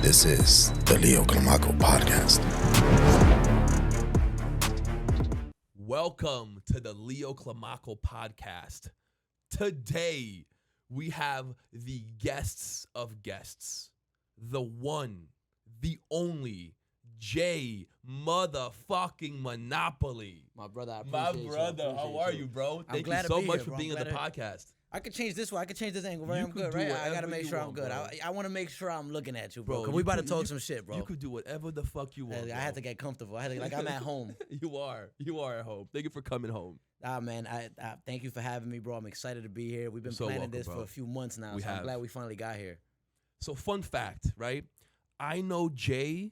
This is the Leo Clamaco Podcast. Welcome to the Leo Clamaco Podcast. Today, we have the guests of guests. The one, the only, Jay motherfucking Monopoly. My brother, I My appreciate brother, you. how are you, bro? Thank you glad to so be much here, for bro. being on I'm the glad podcast. I could change this one. I could change this angle, right? You I'm could good, do right? I whatever gotta make you sure I'm want, good. bro. I want to make sure I'm looking at you, bro. Cause you we about to could- talk you- some shit, bro. You could do whatever the fuck you want, I had to get comfortable. I had to, like I'm at home. You are at home. Thank you for coming home. Man, I thank you for having me, bro. I'm excited to be here. We've been You're so planning welcome, this bro. for a few months now, We so have. I'm glad we finally got here. So fun fact, right? I know Jay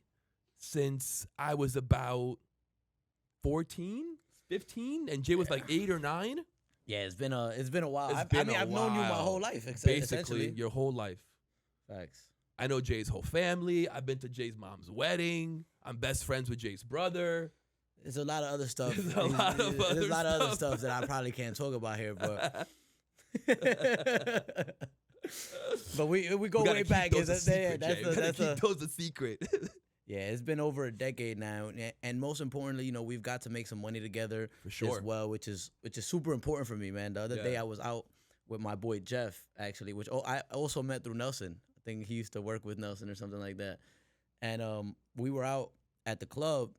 since I was about 14, 15, and Jay was like 8 or 9. Yeah, it's been a while. It's I been mean, a I've known you my while. whole life, Basically, essentially. your whole life. Facts. I know Jay's whole family. I've been to Jay's mom's wedding. I'm best friends with Jay's brother. There's a lot of other stuff. There's a lot of other stuff. stuff that I probably can't talk about here, but but we go We gotta way keep back. those a Is that- secret, that's Jay. a, We gotta that's keep a, those a secret. yeah. It's been over a decade now, and most importantly, you know, we've got to make some money together For sure. as well, which is super important for me, man. The other Yeah. day I was out with my boy Jeff, actually, which I also met through Nelson. I think he used to work with Nelson or something like that, and we were out at the club.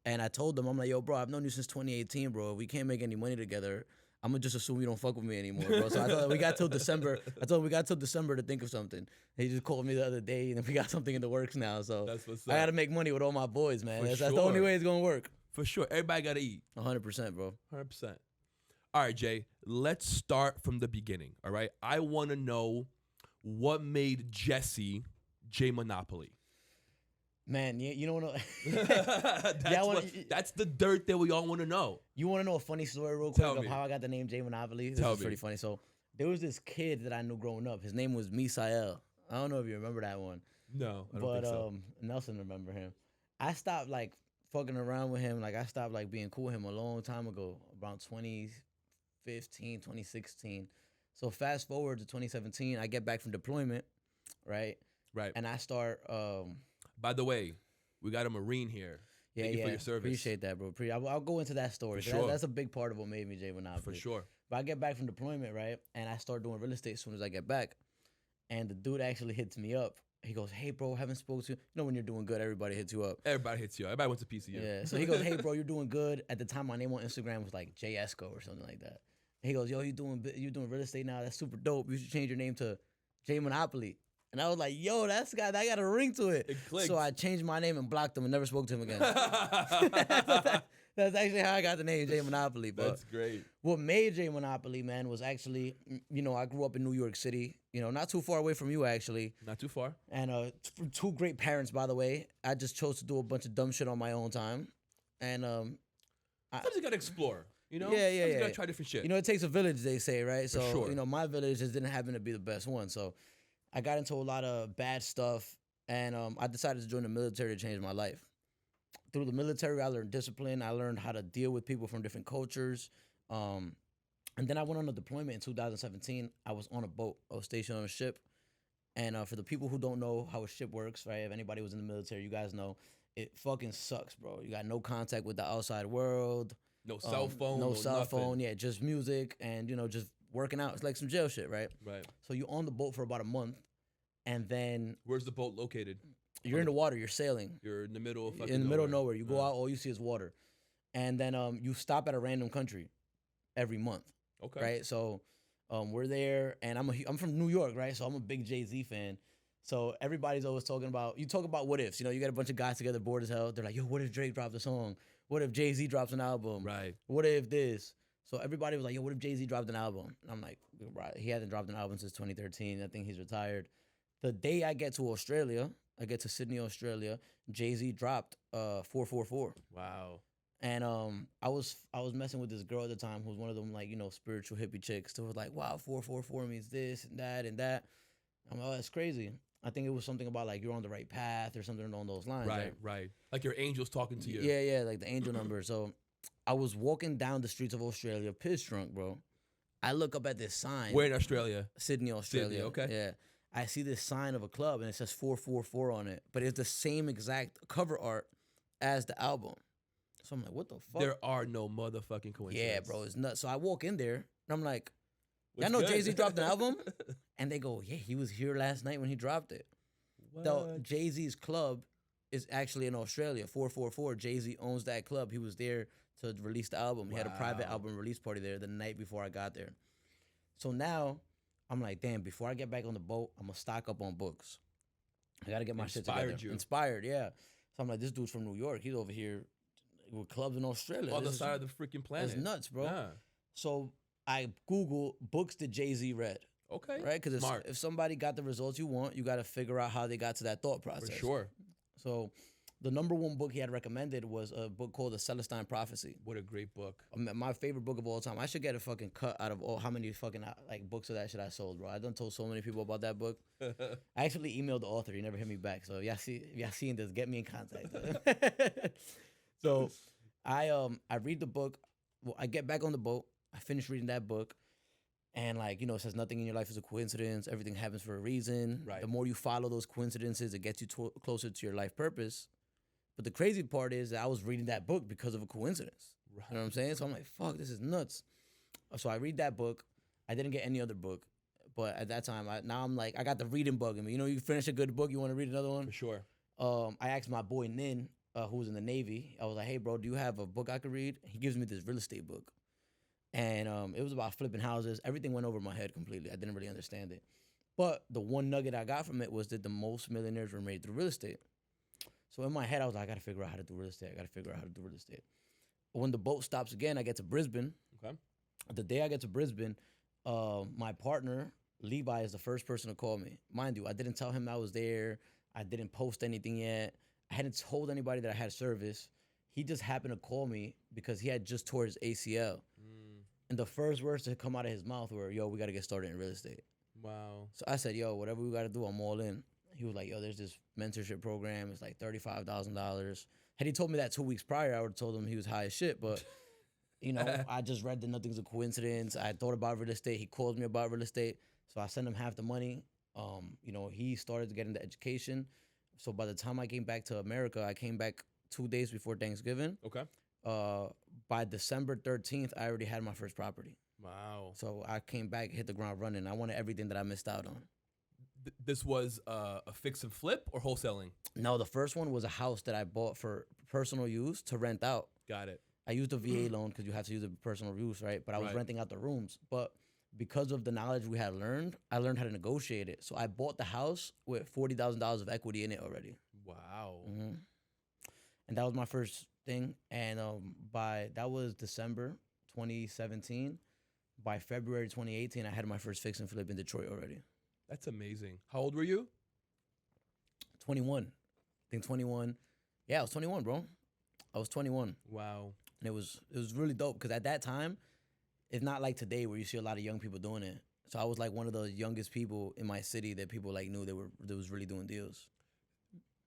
And I told them, I'm like, yo, bro, I've known you since 2018, bro. If we can't make any money together, I'm going to just assume you don't fuck with me anymore, bro. So I told him we got till December. I told him we got till December to think of something. He just called me the other day, and we got something in the works now. So That's what's I got up. to make money with all my boys, man. For That's the only sure. way it's going to work. For sure. Everybody got to eat. 100%, bro. 100%. All right, Jay, let's start from the beginning, all right? I want to know what made Jesse Jay Monopoly. Man, you don't know. That's, that's the dirt that we all want to know. You want to know a funny story real quick Tell of me. how I got the name Jay Monopoly? This Tell is me. pretty funny. So there was this kid that I knew growing up. His name was Misael. I don't know if you remember that one. No, I don't But think so. Nelson remember him. I stopped like fucking around with him. Like I stopped like being cool with him a long time ago, around 2015, 2016. So fast forward to 2017, I get back from deployment, right? Right. And I start By the way, we got a Marine here. yeah, Thank you yeah. for your service. Appreciate that, bro. I'll go into that story. For 'cause sure. That's a big part of what made me Jay Monopoly. For sure. But I get back from deployment, right? And I start doing real estate as soon as I get back. And the dude actually hits me up. He goes, "Hey, bro, haven't spoken to you." You know when you're doing good, everybody hits you up. Everybody hits you. Everybody wants a piece of you. Yeah. So he goes, "Hey, bro, you're doing good." At the time, my name on Instagram was like J Esco or something like that. He goes, "Yo, you doing real estate now? That's super dope. You should change your name to J Monopoly." And I was like, "Yo, that got a ring to it." It clicked. So I changed my name and blocked him and never spoke to him again. That's actually how I got the name J Monopoly. But That's great. what made J Monopoly, man, was actually, you know, I grew up in New York City, you know, not too far away from you, actually. Not too far. And from two great parents, by the way. I just chose to do a bunch of dumb shit on my own time. And, Sometimes you got to explore, you know? Yeah, yeah, Sometimes you yeah. got to try different shit. you know, it takes a village, they say, right? So, sure. you know, my village just didn't happen to be the best one. So I got into a lot of bad stuff. And I decided to join the military to change my life. Through the military, I learned discipline. I learned how to deal with people from different cultures. And then I went on a deployment in 2017. I was on a boat. I was stationed on a ship. And for the people who don't know how a ship works, right? If anybody was in the military, you guys know, it fucking sucks, bro. You got no contact with the outside world. no cell phone. No cell nothing. phone. Yeah, just music and, you know, just working out. It's like some jail shit, right? Right. So you're on the boat for about a month. And then Where's the boat located? you're in the water. You're sailing. You're in the middle of fucking In the middle of nowhere. You go Right. out, all you see is water. And then you stop at a random country every month, Okay. right? So we're there, and I'm from New York, right? So I'm a big Jay-Z fan. So everybody's always talking about, you talk about what ifs. You know, you got a bunch of guys together bored as hell. They're like, yo, what if Drake drops a song? What if Jay-Z drops an album? Right. What if this? So everybody was like, yo, what if Jay-Z dropped an album? And I'm like, right. He hasn't dropped an album since 2013. I think he's retired. The day I get to Australia, I get to Sydney, Australia, Jay-Z dropped 444. Wow. And I was messing with this girl at the time who was one of them, like, you know, spiritual hippie chicks who was like, wow, 444 means this and that and that. I'm like, oh, that's crazy. I think it was something about like you're on the right path or something along those lines. Right. Like your angel's talking to you. Yeah, like the angel number. So I was walking down the streets of Australia, piss drunk, bro. I look up at this sign. Where in Australia? Sydney, Australia. Sydney, okay. Yeah. I see this sign of a club and it says 444 on it, but it's the same exact cover art as the album. So I'm like, what the fuck? There are no motherfucking coincidences. Yeah, bro, it's nuts. So I walk in there and I'm like, What's y'all know good? Jay-Z dropped an album? And they go, yeah, he was here last night when he dropped it. The What? Jay-Z's club is actually in Australia, 444. Jay-Z owns that club. He was there to release the album. He had a private Wow. album release party there the night before I got there. So now I'm like, damn, before I get back on the boat, I'm going to stock up on books. I got to get my shit together. Inspired you. Inspired, yeah. So I'm like, this dude's from New York. He's over here with clubs in Australia. Other This side of the freaking planet. It's nuts, bro. Yeah. So I Google books that Jay-Z read, Okay. right? Because Smart. if somebody got the results you want, you got to figure out how they got to that thought process. For sure. So the number one book he had recommended was a book called The Celestine Prophecy. What a great book. My favorite book of all time. I should get a fucking cut out of all how many fucking like books of that shit I sold, bro. I done told so many people about that book. I actually emailed the author. He never hit me back. So if y'all seen this, get me in contact. So I read the book. Well, I get back on the boat. I finish reading that book. And like, it says nothing in your life is a coincidence. Everything happens for a reason. Right. The more you follow those coincidences, it gets you closer to your life purpose. But the crazy part is that I was reading that book because of a coincidence. Right. You know what I'm saying? So I'm like, fuck, this is nuts. So I read that book. I didn't get any other book. But at that time, now I'm like, I got the reading bug in me. You finish a good book, you want to read another one? For sure. I asked my boy Nin, who was in the Navy. I was like, hey, bro, do you have a book I could read? He gives me this real estate book. And it was about flipping houses. Everything went over my head completely. I didn't really understand it. But the one nugget I got from it was that the most millionaires were made through real estate. So in my head, I was like, I got to figure out how to do real estate. When the boat stops again, I get to Brisbane. Okay. The day I get to Brisbane, my partner, Levi, is the first person to call me. Mind you, I didn't tell him I was there. I didn't post anything yet. I hadn't told anybody that I had service. He just happened to call me because he had just tore his ACL. And the first words to come out of his mouth were, yo, we got to get started in real estate. Wow. So I said, yo, whatever we got to do, I'm all in. He was like, yo, there's this mentorship program. It's like $35,000. Had he told me that 2 weeks prior, I would have told him he was high as shit. But, I just read that nothing's a coincidence. I thought about real estate. He called me about real estate. So I sent him half the money. He started to get into education. So by the time I came back to America, I came back 2 days before Thanksgiving. Okay. By December 13th, I already had my first property. Wow. So I came back, hit the ground running. I wanted everything that I missed out on. This was a fix and flip or wholesaling? No, the first one was a house that I bought for personal use to rent out. Got it. I used a VA loan because you have to use it for personal use, right? But I was Right. renting out the rooms. But because of the knowledge we had learned, I learned how to negotiate it. So I bought the house with $40,000 of equity in it already. Wow. Mm-hmm. And that was my first thing. And that was December 2017. By February 2018, I had my first fix and flip in Detroit already. That's amazing. How old were you? 21. I think 21. Yeah, I was 21, bro. I was 21. Wow. And it was really dope because at that time, it's not like today where you see a lot of young people doing it. So I was like one of the youngest people in my city that people like knew that was really doing deals.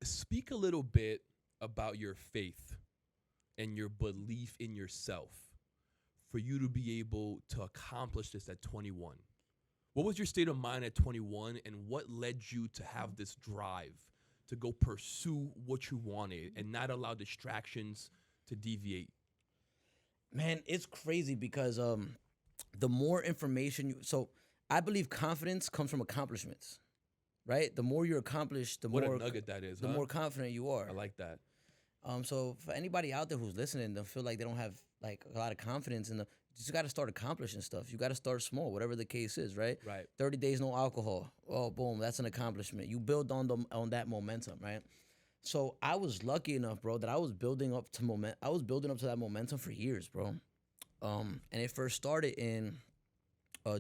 Speak a little bit about your faith and your belief in yourself for you to be able to accomplish this at 21. What was your state of mind at 21, and what led you to have this drive to go pursue what you wanted and not allow distractions to deviate? Man, it's crazy because the more information so I believe confidence comes from accomplishments, right? The more you're accomplished, the What more a nugget that is, the huh? more confident you are. I like that. So for anybody out there who's listening, they feel like they don't have like a lot of confidence you just got to start accomplishing stuff. You got to start small, whatever the case is, right? Right. 30 days no alcohol. Oh, boom, that's an accomplishment. You build on that momentum, right? So I was lucky enough, bro, that I was building up to that momentum for years, bro. And it first started in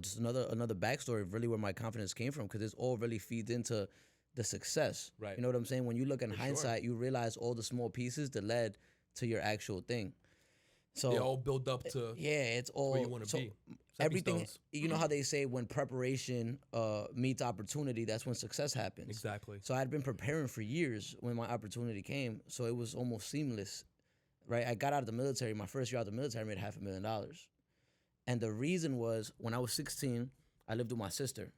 just another backstory of really where my confidence came from, because this all really feeds into the success. Right. You know what I'm saying? When you look in For hindsight, you realize all the small pieces that led to your actual thing. So They all build up to it's all where you want to so be. Stepping everything. stones. You know how they say when preparation meets opportunity, that's when success happens. Exactly. So I'd been preparing for years when my opportunity came, so it was almost seamless, right? I got out of the military. My first year out of the military, I made $500,000, and the reason was when I was 16, I lived with my sister,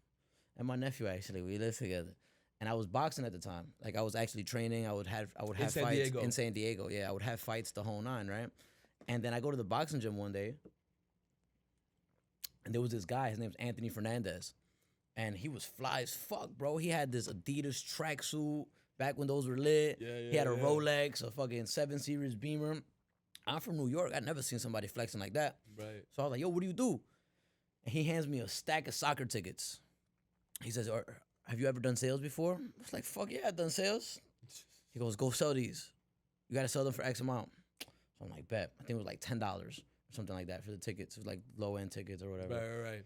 and my nephew actually. We lived together, and I was boxing at the time. Like I was actually training. I would have In San fights Diego. in San Diego. Yeah, I would have fights the whole nine, right? And then I go to the boxing gym one day, and there was this guy. His name's Anthony Fernandez, and he was fly as fuck, bro. He had this Adidas tracksuit back when those were lit. He had a Rolex, a fucking 7 Series Beamer. I'm from New York. I'd never seen somebody flexing like that. Right. So I was like, yo, what do you do? And he hands me a stack of soccer tickets. He says, have you ever done sales before? I was like, fuck yeah, I've done sales. He goes, go sell these. You got to sell them for X amount. So I'm like, bet. I think it was like $10 or something like that for the tickets. It was like low-end tickets or whatever. Right.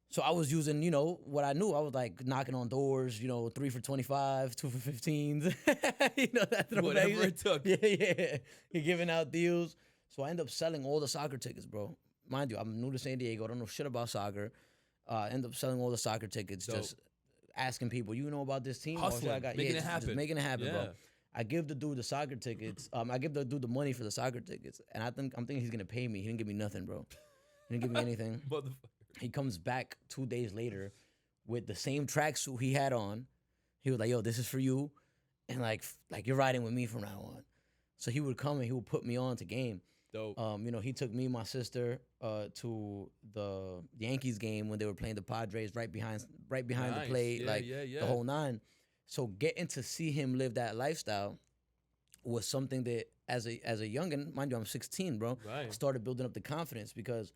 So I was using, what I knew. I was like knocking on doors, 3 for 25, 2 for 15s. That Whatever it took. Yeah. You're giving out deals. So I end up selling all the soccer tickets, bro. Mind you, I'm new to San Diego. I don't know shit about soccer. I end up selling all the soccer tickets, Dope. just asking people, you know about this team? Hustling, making it happen. Just making it happen, Yeah. bro. I give the dude the soccer tickets. I give the dude the money for the soccer tickets. And I'm thinking he's going to pay me. He didn't give me nothing, bro. He didn't give me anything. Motherfucker. He comes back 2 days later with the same tracksuit he had on. He was like, yo, this is for you. And like you're riding with me from now on. So he would come and he would put me on to game. Dope. He took me and my sister to the Yankees game when they were playing the Padres right behind Nice. the plate, Yeah. the whole nine. So getting to see him live that lifestyle was something that as a youngin', mind you, I'm 16, bro. Right. Started building up the confidence because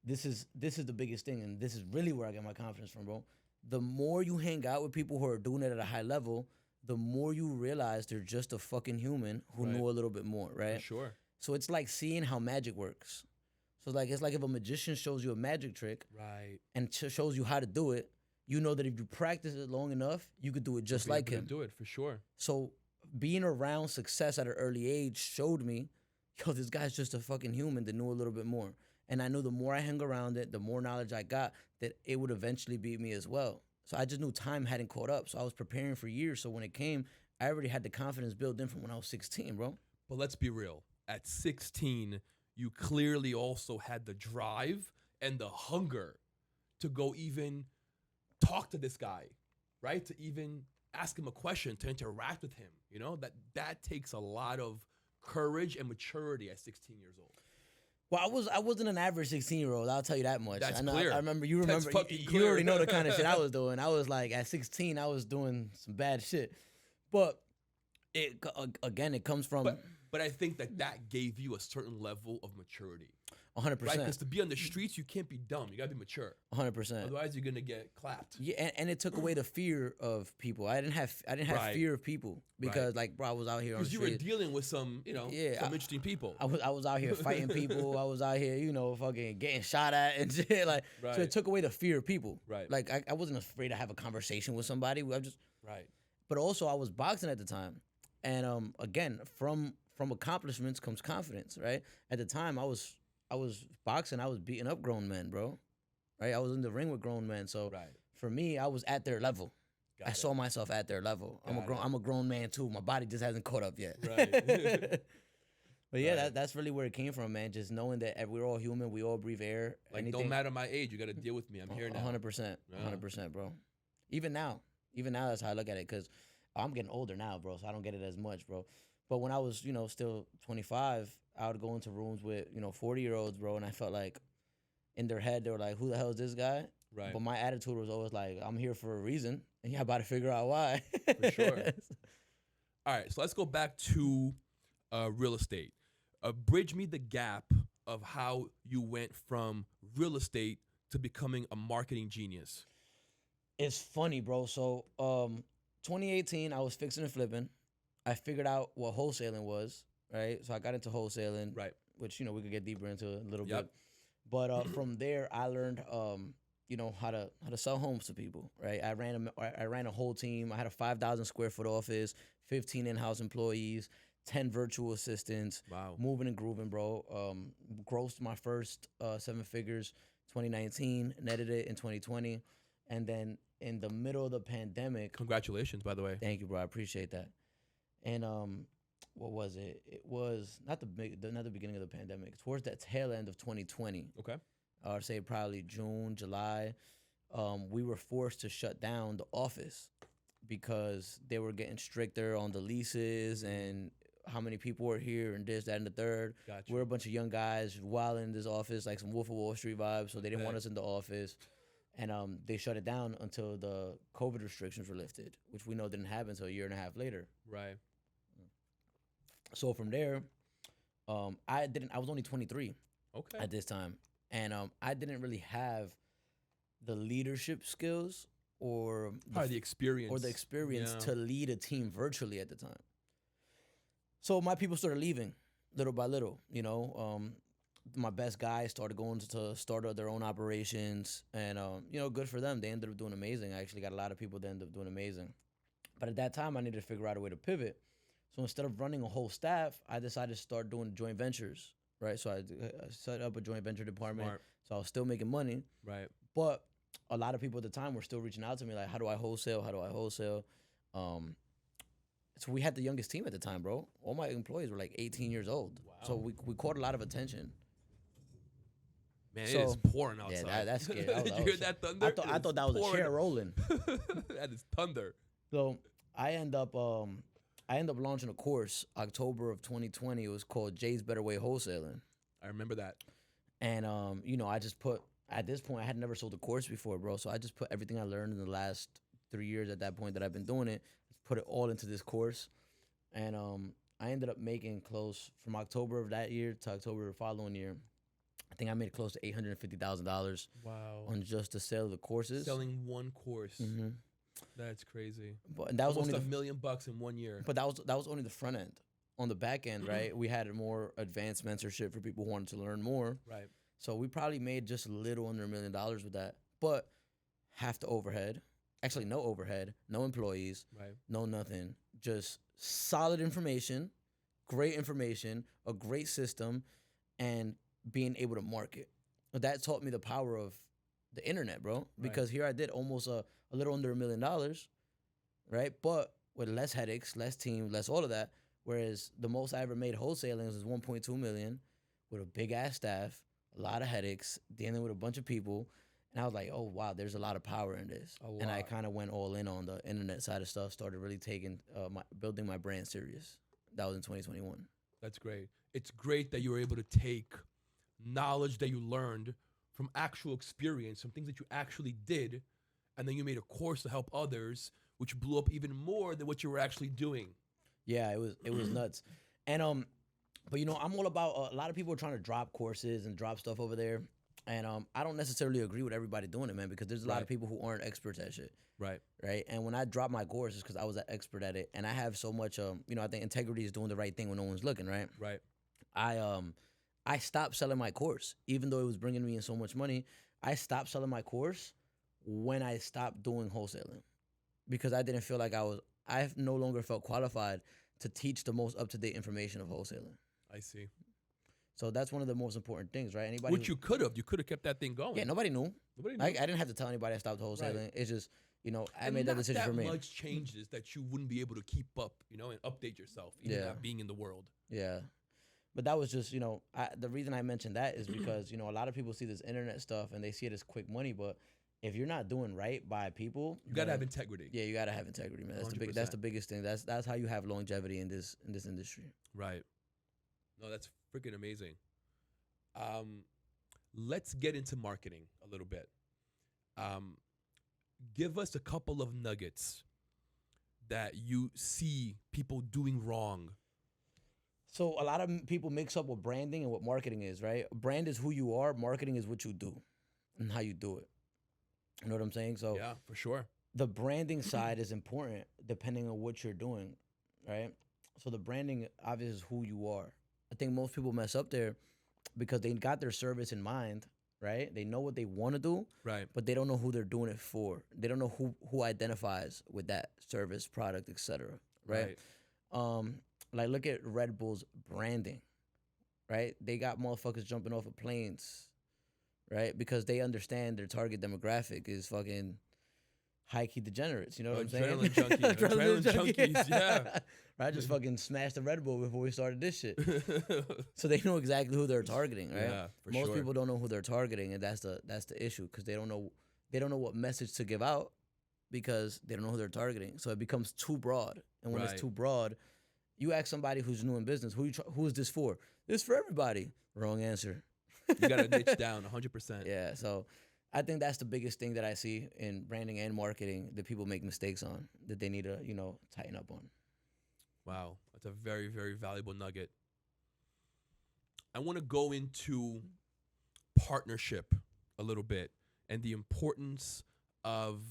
this is the biggest thing, and this is really where I get my confidence from, bro. The more you hang out with people who are doing it at a high level, the more you realize they're just a fucking human who know a little bit more, right? For sure. So it's like seeing how magic works. So it's like if a magician shows you a magic trick Right. and shows you how to do it, you know that if you practice it long enough, you could do it just like him. Do it for sure. So being around success at an early age showed me, yo, this guy's just a fucking human that knew a little bit more. And I knew the more I hung around it, the more knowledge I got, that it would eventually beat me as well. So I just knew time hadn't caught up. So I was preparing for years. So when it came, I already had the confidence built in from when I was 16, bro. But let's be real. At 16, you clearly also had the drive and the hunger to go even talk to this guy, right? To even ask him a question, to interact with him. That takes a lot of courage and maturity at 16 years old. Well, I wasn't an average 16-year-old. I'll tell you that much. That's I know, clear. I remember you That's remember fucking you clear. already know the kind of shit I was doing. I was like at 16, I was doing some bad shit. But it comes from But I think that gave you a certain level of maturity. 100%. Right? Because to be on the streets, you can't be dumb. You got to be mature. 100%. Otherwise, you're going to get clapped. Yeah, and it took away the fear of people. I didn't have Right. fear of people because bro, I was out here on the Because you were street. dealing with some, some interesting people. I was out here fighting people. I was out here, fucking getting shot at and shit. Like, so Right. it took away the fear of people. Right. Like, I wasn't afraid to have a conversation with somebody. Right. But also, I was boxing at the time, and again, from accomplishments comes confidence. Right. At the time, I was boxing. I was beating up grown men, bro. Right. I was in the ring with grown men. So Right. for me, I was at their level. Got I it. saw myself at their level. I'm a grown man too. My body just hasn't caught up yet. Right. But yeah, Right. that's really where it came from, man. Just knowing that we're all human, we all breathe air. Like, don't matter my age. You got to deal with me. I'm here now. 100%, 100%, bro. Even now, that's how I look at it. Cause I'm getting older now, bro. So I don't get it as much, bro. But when I was, still 25, I would go into rooms with 40-year-olds, bro, and I felt like in their head they were like, "Who the hell is this guy?" Right. But my attitude was always like, "I'm here for a reason, and you about to figure out why." For sure. All right. So let's go back to real estate. Bridge me the gap of how you went from real estate to becoming a marketing genius. It's funny, bro. So, 2018, I was fixing and flipping. I figured out what wholesaling was, right? So I got into wholesaling, Right. which we could get deeper into a little Yep. bit. But from there, I learned, how to sell homes to people, right? I ran a whole team. I had a 5,000 square foot office, 15 in-house employees, 10 virtual assistants. Wow. Moving and grooving, bro. Grossed my first 7 figures 2019, netted it in 2020, and then in the middle of the pandemic. Congratulations, by the way. Thank you, bro. I appreciate that. And what was it? It was not the beginning of the pandemic. Towards that tail end of 2020. Okay. I'd say probably June, July. we were forced to shut down the office because they were getting stricter on the leases and how many people were here and this, that, and the third. Gotcha. We're a bunch of young guys wild in this office, like some Wolf of Wall Street vibes. So they didn't want us in the office. And they shut it down until the COVID restrictions were lifted, which we know didn't happen until a year and a half later. Right. So from there, I was only 23 at this time. And I didn't really have the leadership skills or the experience to lead a team virtually at the time. So my people started leaving little by little, you know. My best guys started going to start their own operations, and you know, good for them. They ended up doing amazing. I actually got a lot of people that ended up doing amazing. But at that time, I needed to figure out a way to pivot. So instead of running a whole staff, I decided to start doing joint ventures, right? So I set up a joint venture department. Smart. So I was still making money. Right. But a lot of people at the time were still reaching out to me like, how do I wholesale? How do I wholesale? So we had the youngest team at the time, bro. All my employees were like 18 years old. Wow. So we caught a lot of attention. Man, it is pouring outside. Yeah, that's scary. Did you hear that thunder? I thought that was a chair rolling. That is thunder. So I end up launching a course October of 2020. It was called Jay's Better Way Wholesaling. I remember that. And you know, I just put, at this point I had never sold a course before, bro. So I just put everything I learned in the last 3 years at that point that I've been doing it, put it all into this course. And I ended up making close from October of that year to October of the following year. I think I made close to $850,000. Wow. On just the sale of the courses. Selling one course. Mm-hmm. That's crazy. But that was almost only $1 million in 1 year. But that was only the front end. On the back end, right? We had a more advanced mentorship for people who wanted to learn more. Right. So we probably made just a little under $1 million with that. But half the overhead. Actually, no overhead, no employees, right? No nothing. Just solid information, great information, a great system, and being able to market. That taught me the power of the internet, bro. Because here I did almost a little under $1 million, right? But with less headaches, less team, less all of that. Whereas the most I ever made wholesaling was 1.2 million with a big ass staff, a lot of headaches, dealing with a bunch of people. And I was like, oh, wow, there's a lot of power in this. And I kind of went all in on the internet side of stuff, started really taking, building my brand serious. That was in 2021. That's great. It's great that you were able to take knowledge that you learned from actual experience, some things that you actually did, and then you made a course to help others, which blew up even more than what you were actually doing. Yeah, it was nuts. And but you know, I'm all about a lot of people are trying to drop courses and drop stuff over there. And I don't necessarily agree with everybody doing it, man, because there's a lot of people who aren't experts at shit. Right. And when I dropped my course, it's because I was an expert at it. And I have so much, you know, I think integrity is doing the right thing when no one's looking, right? Right. I stopped selling my course, even though it was bringing me in so much money. I stopped selling my course when I stopped doing wholesaling because I didn't feel like I no longer felt qualified to teach the most up-to-date information of wholesaling. I see. So that's one of the most important things, right? Which you could have kept that thing going. Yeah, nobody knew. I didn't have to tell anybody I stopped wholesaling. Right. It's just, you know, I made that decision for me. Not that much changes that you wouldn't be able to keep up, you know, and update yourself, even not being in the world. Yeah. But that was just, you know, the reason I mentioned that is because, you know, a lot of people see this internet stuff and they see it as quick money, but if you're not doing right by people, you gotta have integrity. Yeah, you gotta have integrity, man. That's the biggest thing. That's how you have longevity in this industry. Right. No, that's freaking amazing. Let's get into marketing a little bit. Give us a couple of nuggets that you see people doing wrong. So a lot of people mix up what branding and what marketing is, right? Brand is who you are. Marketing is what you do and how you do it. You know what I'm saying? So yeah, for sure. The branding side is important depending on what you're doing, right? So the branding obviously is who you are. I think most people mess up there because they got their service in mind, right? They know what they want to do, right? But they don't know who they're doing it for. They don't know who identifies with that service, product, etc. Right? Like look at Red Bull's branding, right? They got motherfuckers jumping off of planes, right? Because they understand their target demographic is fucking high-key degenerates, you know what I'm saying? Adrenaline junkies. Adrenaline junkies, yeah. Right, just fucking smashed the Red Bull before we started this shit. So they know exactly who they're targeting, right? Yeah, for Most people don't know who they're targeting, and that's the issue because they don't they don't know what message to give out because they don't know who they're targeting. So it becomes too broad. And when Right. it's too broad, you ask somebody who's new in business, who is this for? This for everybody. Wrong answer. You got to niche down 100%. Yeah, so I think that's the biggest thing that I see in branding and marketing that people make mistakes on, that they need to, tighten up on. Wow. That's a very, very valuable nugget. I want to go into partnership a little bit and the importance of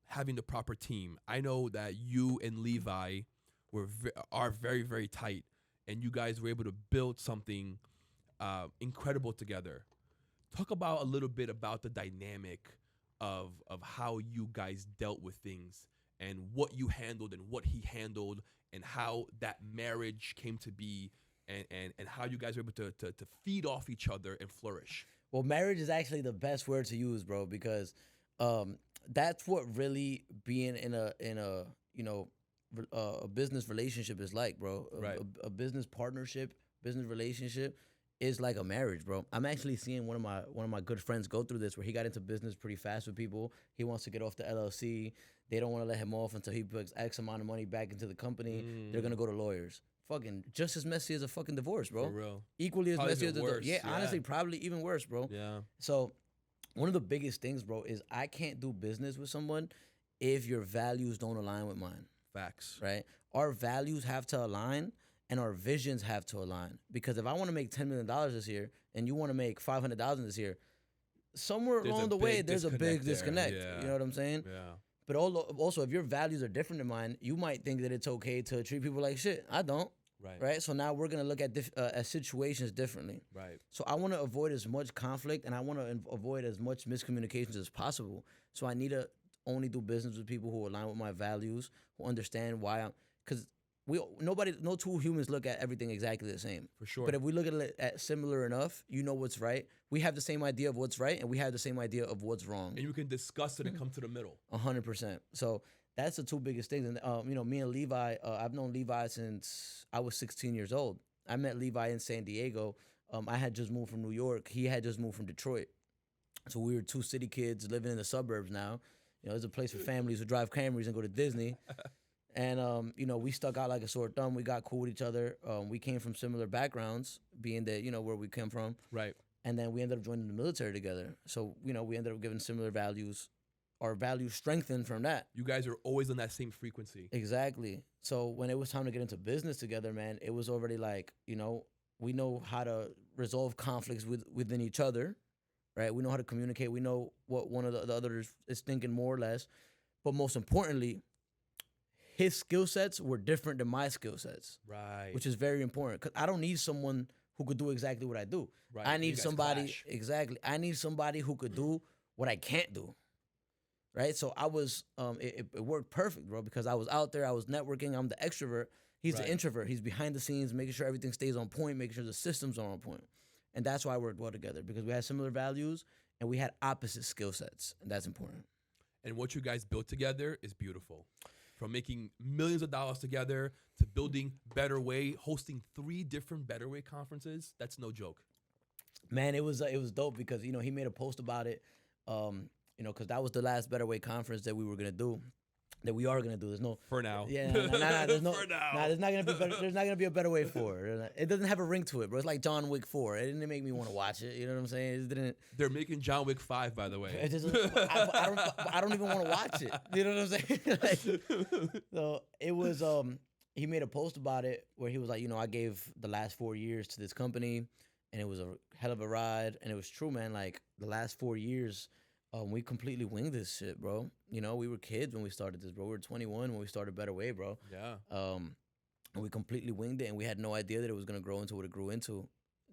having the proper team. I know that you and Levi are very, very tight, and you guys were able to build something incredible together. Talk about a little bit about the dynamic of how you guys dealt with things and what you handled and what he handled and how that marriage came to be and how you guys were able to feed off each other and flourish. Well, marriage is actually the best word to use, bro, because that's what really being in a business relationship is like, bro. Right. A business partnership, business relationship is like a marriage, bro. I'm actually seeing one of my good friends go through this, where he got into business pretty fast with people. He wants to get off the LLC. They don't want to let him off until he puts X amount of money back into the company. They're gonna go to lawyers. Fucking just as messy as a fucking divorce, bro. For real. Equally as Probably messy as a even divorce. worse, Yeah, honestly, probably even worse, bro. Yeah. So one of the biggest things, bro, is I can't do business with someone if your values don't align with mine. Facts. Right? Our values have to align and our visions have to align. Because if I want to make $10 million this year and you want to make $500,000 this year, somewhere There's along a the way, big there's a big disconnect disconnect. there. Yeah. You know what I'm saying? Yeah. But also, if your values are different than mine, you might think that it's okay to treat people like shit. I don't. Right. Right? So now we're going to look at situations differently. Right. So I want to avoid as much conflict and I want to avoid as much miscommunications as possible. So I need to only do business with people who align with my values, who understand why because no two humans look at everything exactly the same. For sure. But if we look at it at similar enough, you know what's right. We have the same idea of what's right, and we have the same idea of what's wrong. And you can discuss it and come to the middle. 100%. So that's the two biggest things. And me and Levi, I've known Levi since I was 16 years old. I met Levi in San Diego. I had just moved from New York. He had just moved from Detroit. So we were two city kids living in the suburbs now. There's a place for families who drive Camrys and go to Disney. And, we stuck out like a sore thumb. We got cool with each other. We came from similar backgrounds, being that, where we come from. Right. And then we ended up joining the military together. So, we ended up giving similar values. Our values strengthened from that. You guys are always on that same frequency. Exactly. So when it was time to get into business together, man, it was already like, we know how to resolve conflicts within each other, right? We know how to communicate. We know what one of the other is thinking more or less. But most importantly, his skill sets were different than my skill sets. Right. Which is very important because I don't need someone who could do exactly what I do. Right. I You need guys somebody, clash. exactly. I need somebody who could do what I can't do. Right? So I was, it worked perfect, bro, because I was out there, I was networking, I'm the extrovert. He's Right. the introvert. He's behind the scenes, making sure everything stays on point, making sure the systems are on point. And that's why I worked well together, because we had similar values and we had opposite skill sets. And that's important. And what you guys built together is beautiful. From making millions of dollars together to building Better Way, hosting 3 different Better Way conferences. That's no joke. Man, it was dope because, he made a post about it, because that was the last Better Way conference that we were going to do. That we are gonna do. There's no For now. Yeah, nah, there's no. For now. Nah, there's not gonna be a better way 4. It doesn't have a ring to it, bro. It's like John Wick 4. It didn't make me want to watch it. You know what I'm saying? It didn't. They're making John Wick 5, by the way. It just, I don't even want to watch it. You know what I'm saying? So it was. He made a post about it where he was like, I gave the last 4 years to this company, and it was a hell of a ride, and it was true, man. Like the last 4 years. We completely winged this shit, bro. We were kids when we started this, bro. We were 21 when we started Better Way, bro. Yeah. And we completely winged it, and we had no idea that it was gonna grow into what it grew into.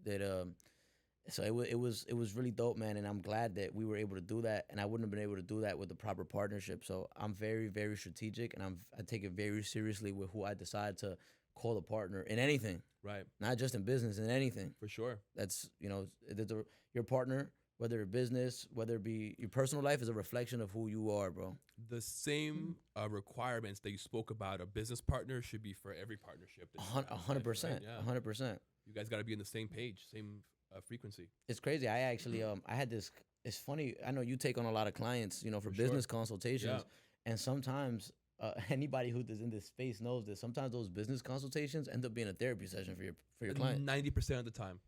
So it was really dope, man. And I'm glad that we were able to do that. And I wouldn't have been able to do that with the proper partnership. So I'm very, very strategic, and I take it very seriously with who I decide to call a partner in anything. Right. Not just in business, in anything. For sure. That's your partner. Whether it's business, whether it be your personal life, is a reflection of who you are, bro. The same requirements that you spoke about a business partner should be for every partnership. that you have in life, 100%. right? Yeah. 100%. You guys got to be on the same page, same frequency. It's crazy. I actually I had this. It's funny. I know you take on a lot of clients, for For business sure. consultations, Yeah. and sometimes anybody who is in this space knows this. Sometimes those business consultations end up being a therapy session for your client. 90% of the time.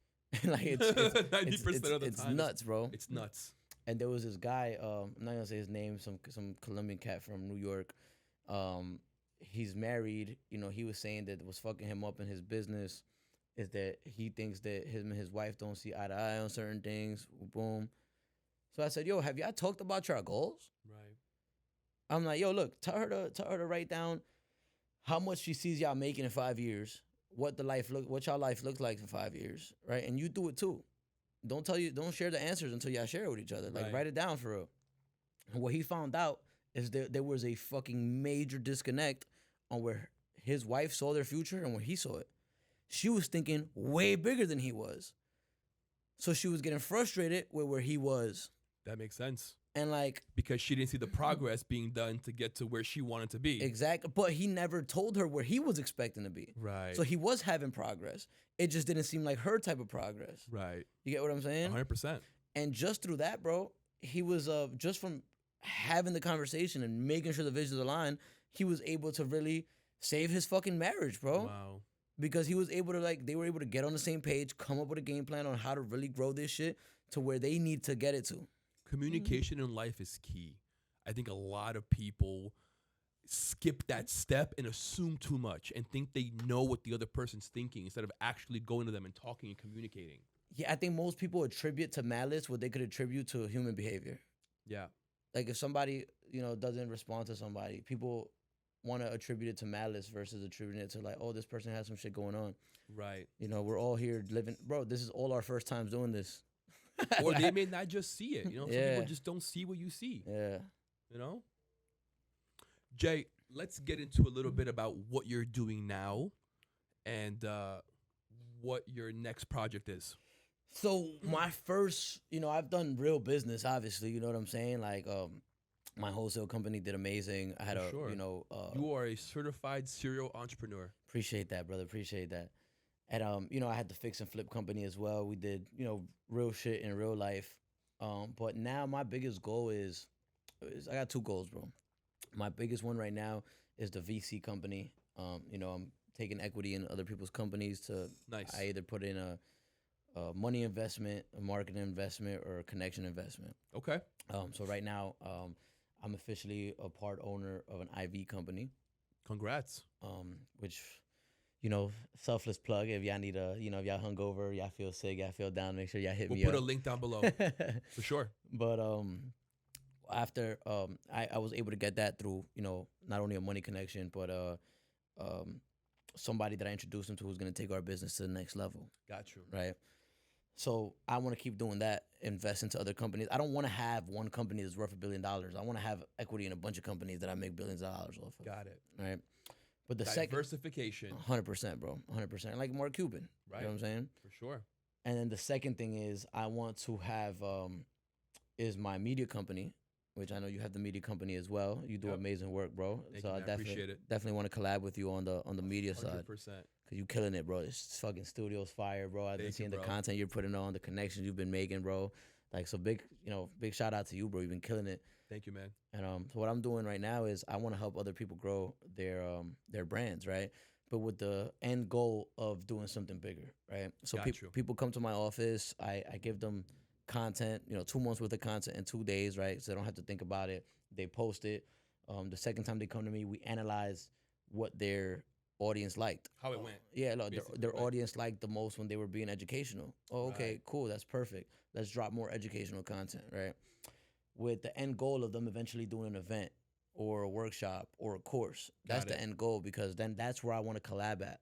Like 90% of the it's time. nuts, bro. It's nuts. And there was this guy. I'm not gonna say his name. Some Colombian cat from New York. He's married. He was saying that what's fucking him up in his business is that he thinks that him and his wife don't see eye to eye on certain things. Boom. So I said, yo, have y'all talked about your goals? Right. I'm like, yo, look, tell her to write down how much she sees y'all making in 5 years, what y'all life looks like in 5 years, right? And you do it too. Don't share the answers until y'all share it with each other. Like, Right. write it down for real. And what he found out is that there was a fucking major disconnect on where his wife saw their future and where he saw it. She was thinking way bigger than he was. So she was getting frustrated with where he was. That makes sense. And like, Because she didn't see the progress being done to get to where she wanted to be. exactly. But he never told her where he was expecting to be. Right. So he was having progress. It just didn't seem like her type of progress. Right. You get what I'm saying? 100%. And just through that, bro, he was just from having the conversation and making sure the visions align, he was able to really save his fucking marriage, bro. Wow. Because he was able to they were able to get on the same page, come up with a game plan on how to really grow this shit to where they need to get it to. Communication in life is key. I think a lot of people skip that step and assume too much and think they know what the other person's thinking instead of actually going to them and talking and communicating. Yeah, I think most people attribute to malice what they could attribute to human behavior. Yeah. Like if somebody, doesn't respond to somebody, people want to attribute it to malice versus attributing it to like, oh, this person has some shit going on. Right. We're all here living, bro. This is all our first times doing this. Or they may not just see it. Some Yeah. people just don't see what you see. Yeah. Jay, let's get into a little bit about what you're doing now and what your next project is. So my first, I've done real business, obviously. You know what I'm saying? Like, my wholesale company did amazing. I had For sure. You are a certified serial entrepreneur. Appreciate that, brother. Appreciate that. And I had the fix and flip company as well. We did, real shit in real life. But now my biggest goal is I got two goals, bro. My biggest one right now is the VC company. I'm taking equity in other people's companies to Nice. I either put in a money investment, a marketing investment, or a connection investment. Okay. So right now, I'm officially a part owner of an IV company. Congrats. Which, selfless plug. If y'all need if y'all hungover, y'all feel sick, y'all feel down, make sure y'all hit me We'll up. put a link down below. For sure. But after I was able to get that through not only a money connection, but somebody that I introduced him to who's gonna take our business to the next level. Got you. Right. So I want to keep doing that, invest into other companies. I don't want to have one company that's worth $1 billion. I want to have equity in a bunch of companies that I make billions of dollars off of. Got it. Right. But the Diversification. 100%, bro. 100%. Like Mark Cuban. Right. You know what I'm saying? For sure. And then the second thing is I want to have is my media company, which I know you have the media company as well. You do Yep. amazing work, bro. Thank so you, I man. Appreciate it. definitely want to collab with you on the media 100%. side. Cause you killing it, bro. This fucking studio's fire, bro. I've been Thank you, seeing the bro. content you're putting on, the connections you've been making, bro. Like, so big shout out to you, bro. You've been killing it. Thank you, man. And so what I'm doing right now is I want to help other people grow their brands, right? But with the end goal of doing something bigger, right? So Got you. people come to my office. I give them content, 2 months worth of content in 2 days, right? So they don't have to think about it. They post it. The second time they come to me, we analyze what their audience liked. How it went. Yeah, look, Basically, their right. audience liked the most when they were being educational. Oh, okay, Right. cool, that's perfect. Let's drop more educational content, right? With the end goal of them eventually doing an event or a workshop or a course. That's Got the it. end goal, because then that's where I want to collab at,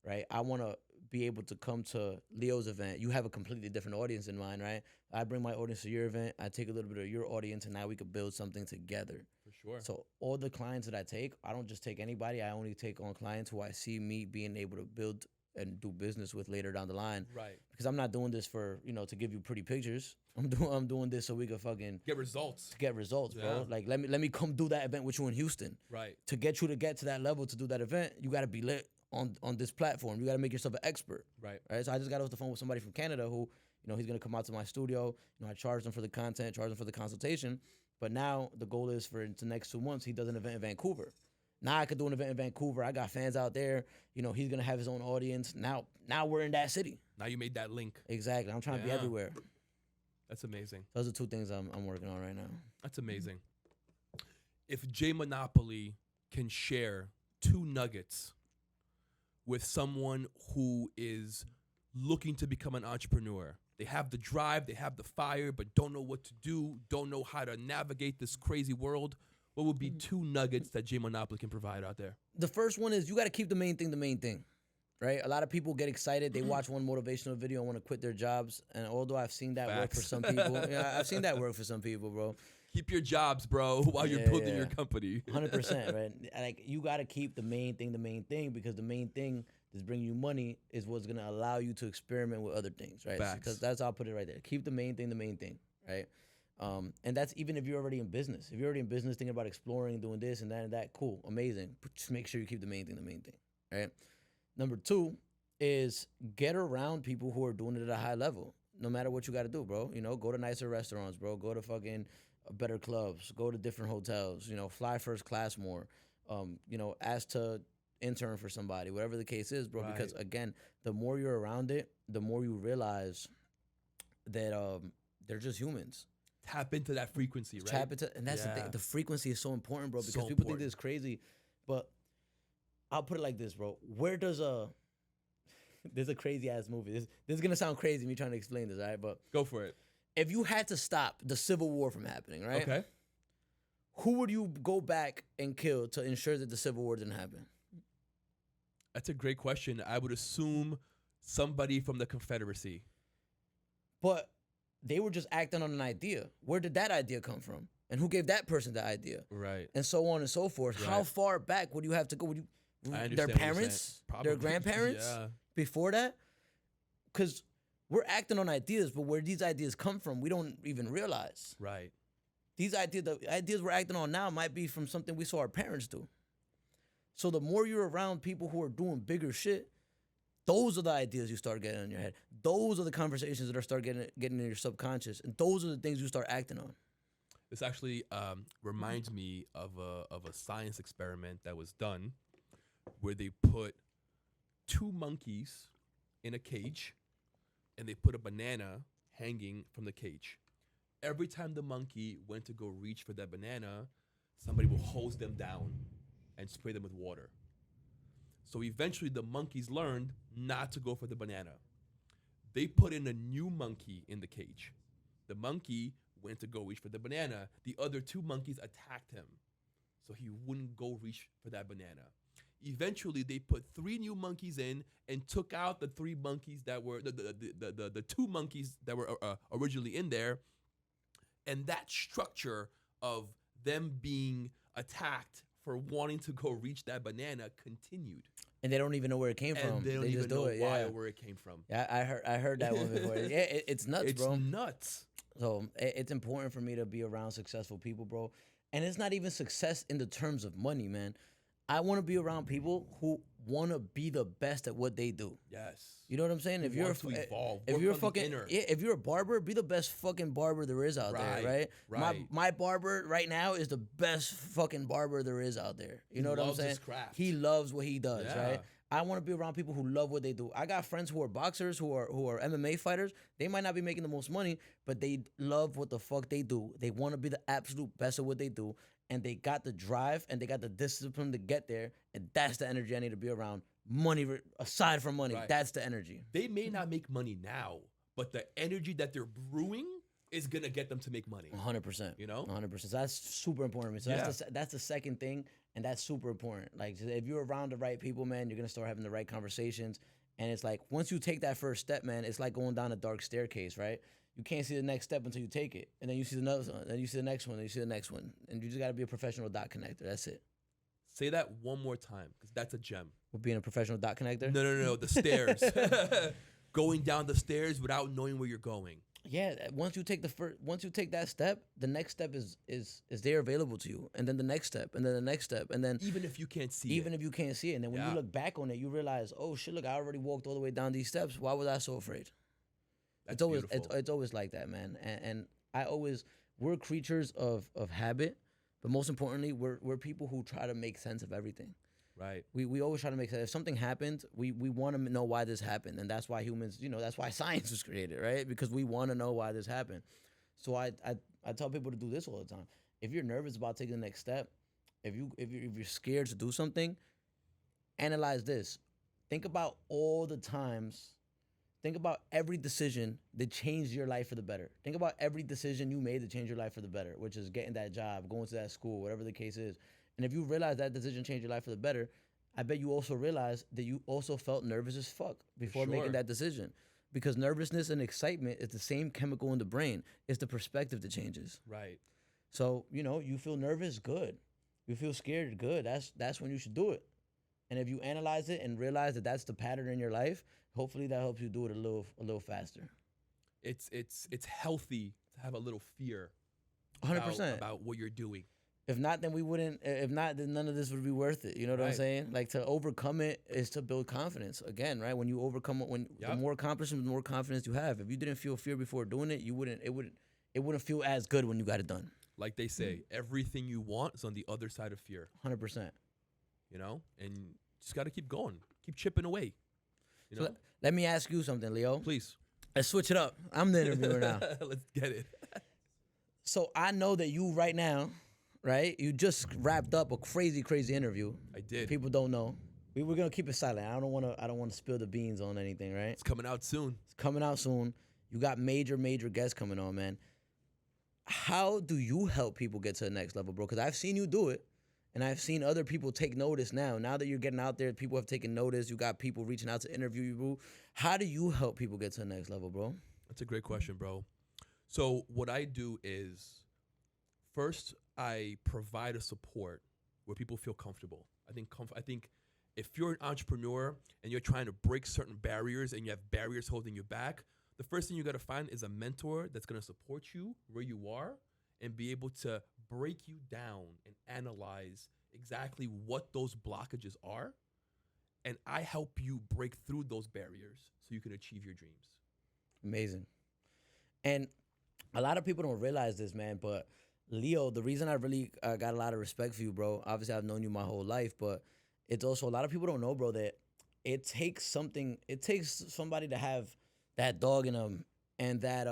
right? I want to be able to come to Leo's event. You have a completely different audience in mind, right? I bring my audience to your event. I take a little bit of your audience, and now we could build something together. For sure. So all the clients that I take, I don't just take anybody. I only take on clients who I see me being able to build and do business with later down the line. Right. Because I'm not doing this for, to give you pretty pictures. I'm doing this so we can fucking Get results. get results, bro. Yeah. Like let me come do that event with you in Houston. Right. To get you to get to that level to do that event, you got to be lit on this platform. You got to make yourself an expert. Right. Right? So I just got off the phone with somebody from Canada who, He's gonna come out to my studio. I charge him for the content, charge him for the consultation. But now the goal is for the next 2 months he does an event in Vancouver. Now I could do an event in Vancouver. I got fans out there. He's gonna have his own audience. Now we're in that city. Now you made that link. Exactly. I'm trying to be everywhere. That's amazing. Those are 2 things I'm working on right now. That's amazing. If J Monopoly can share 2 nuggets with someone who is looking to become an entrepreneur, they have the drive, they have the fire, but don't know what to do, don't know how to navigate this crazy world, what would be 2 nuggets that J Monopoly can provide out there? The first one is you got to keep the main thing, right? A lot of people get excited. They watch one motivational video and want to quit their jobs. And although I've seen that work for some people, I've seen that work for some people, bro. Keep your jobs, bro, while you're building your company. 100%, right? Like, you got to keep the main thing, because the main thing that's bringing you money is what's going to allow you to experiment with other things, right? Because that's how I'll put it right there. Keep the main thing, right? And that's even if you're already in business. If you're already in business thinking about exploring, doing this and that, cool, amazing. But just make sure you keep the main thing, right? Number 2 is get around people who are doing it at a high level. No matter what you got to do, bro. Go to nicer restaurants, bro. Go to fucking better clubs. Go to different hotels. Fly first class more. Ask to intern for somebody, whatever the case is, bro. Right. Because again, the more you're around it, the more you realize that they're just humans. Tap into that frequency, right? Tap into, and that's the thing. The frequency is so important, bro, because people think this is crazy, but I'll put it like this, bro. Where does there's a crazy ass movie. This is gonna sound crazy, me trying to explain this, all right? But go for it. If you had to stop the Civil War from happening, right? Okay. Who would you go back and kill to ensure that the Civil War didn't happen? That's a great question. I would assume somebody from the Confederacy. But they were just acting on an idea. Where did that idea come from? And who gave that person the idea? Right. And so on and so forth. Right. How far back would you have to go? Their parents? Their grandparents? Yeah. Before that? Because we're acting on ideas, but where these ideas come from, we don't even realize. Right. These ideas, the ideas we're acting on now might be from something we saw our parents do. So the more you're around people who are doing bigger shit, those are the ideas you start getting in your head. Those are the conversations that are start getting in your subconscious, and those are the things you start acting on. This actually reminds me of a science experiment that was done where they put 2 monkeys in a cage and they put a banana hanging from the cage. Every time the monkey went to go reach for that banana, somebody will hose them down and spray them with water. So eventually the monkeys learned not to go for the banana. They put in a new monkey in the cage. The monkey went to go reach for the banana. The other 2 monkeys attacked him, so he wouldn't go reach for that banana. Eventually, they put 3 new monkeys in and took out the 3 monkeys that were the 2 monkeys that were originally in there, and that structure of them being attacked for wanting to go reach that banana continued. And they don't even know where it came from. They don't even know why or where it came from. Yeah, I heard that one before. Yeah, it's nuts, bro. It's nuts. So it's important for me to be around successful people, bro. And it's not even success in the terms of money, man. I want to be around people who want to be the best at what they do. Yes. You know what I'm saying? If you're if you're a barber, be the best fucking barber there is out there, right? Right. My barber right now is the best fucking barber there is out there. You know what I'm saying? His craft. He loves what he does, right? I want to be around people who love what they do. I got friends who are boxers, who are MMA fighters. They might not be making the most money, but they love what the fuck they do. They want to be the absolute best at what they do. And they got the drive and they got the discipline to get there. And that's the energy I need to be around. Money, aside from money, that's the energy. They may not make money now, but the energy that they're brewing is going to get them to make money. 100%. You know? 100%. So that's super important to me. So that's the second thing, and that's super important. Like, if you're around the right people, man, you're going to start having the right conversations. And it's like, once you take that first step, man, it's like going down a dark staircase, right? You can't see the next step until you take it. And then you see another one, then you see the next one, then you see the next one. And you just got to be a professional dot connector. That's it. Say that one more time, because that's a gem. With being a professional dot connector? No. The stairs. Going down the stairs without knowing where you're going. Yeah, once you take that step, the next step is there available to you, and then the next step, and then the next step, and then even if you can't see it, and then when you look back on it, you realize, oh shit, look, I already walked all the way down these steps. Why was I so afraid? That's It's always beautiful. it's always like that, man. And I always we're creatures of habit, but most importantly, we're people who try to make sense of everything. Right. We always try to make sense. If something happened, we want to know why this happened, and that's why humans, that's why science was created, right? Because we want to know why this happened. So I tell people to do this all the time. If you're nervous about taking the next step, if you're scared to do something, analyze this. Think about all the times. Think about every decision that changed your life for the better. Think about every decision you made to change your life for the better, which is getting that job, going to that school, whatever the case is. And if you realize that decision changed your life for the better, I bet you also realize that you also felt nervous as fuck before Sure. making that decision. Because nervousness and excitement is the same chemical in the brain. It's the perspective that changes. Right. So, you feel nervous, good. You feel scared, good. That's when you should do it. And if you analyze it and realize that that's the pattern in your life, hopefully that helps you do it a little faster. It's healthy to have a little fear 100%. about what you're doing. If not, then we wouldn't. If not, then none of this would be worth it. You know what I'm Right. saying? Like, to overcome it is to build confidence. Again, right? When you overcome it, the Yep. more accomplishment, the more confidence you have. If you didn't feel fear before doing it, you wouldn't. It wouldn't feel as good when you got it done. Like they say, everything you want is on the other side of fear. 100%. And just got to keep going, keep chipping away. So let me ask you something, Leo. Please. Let's switch it up. I'm the interviewer now. Let's get it. So I know that you right now, right? You just wrapped up a crazy interview. I did. People don't know. We're gonna keep it silent. I don't want to spill the beans on anything, right? It's coming out soon. It's coming out soon. You got major guests coming on, man. How do you help people get to the next level, bro? Because I've seen you do it, and I've seen other people take notice now. Now that you're getting out there, people have taken notice. You got people reaching out to interview you, bro. How do you help people get to the next level, bro? That's a great question, bro. So what I do is, first, I provide a support where people feel comfortable. I think if you're an entrepreneur and you're trying to break certain barriers and you have barriers holding you back, the first thing you got to find is a mentor that's going to support you where you are and be able to break you down and analyze exactly what those blockages are. And I help you break through those barriers so you can achieve your dreams. Amazing. And a lot of people don't realize this, man, but Leo, the reason I really got a lot of respect for you, bro, obviously I've known you my whole life, but it's also a lot of people don't know, bro, that it takes somebody to have that dog in them and that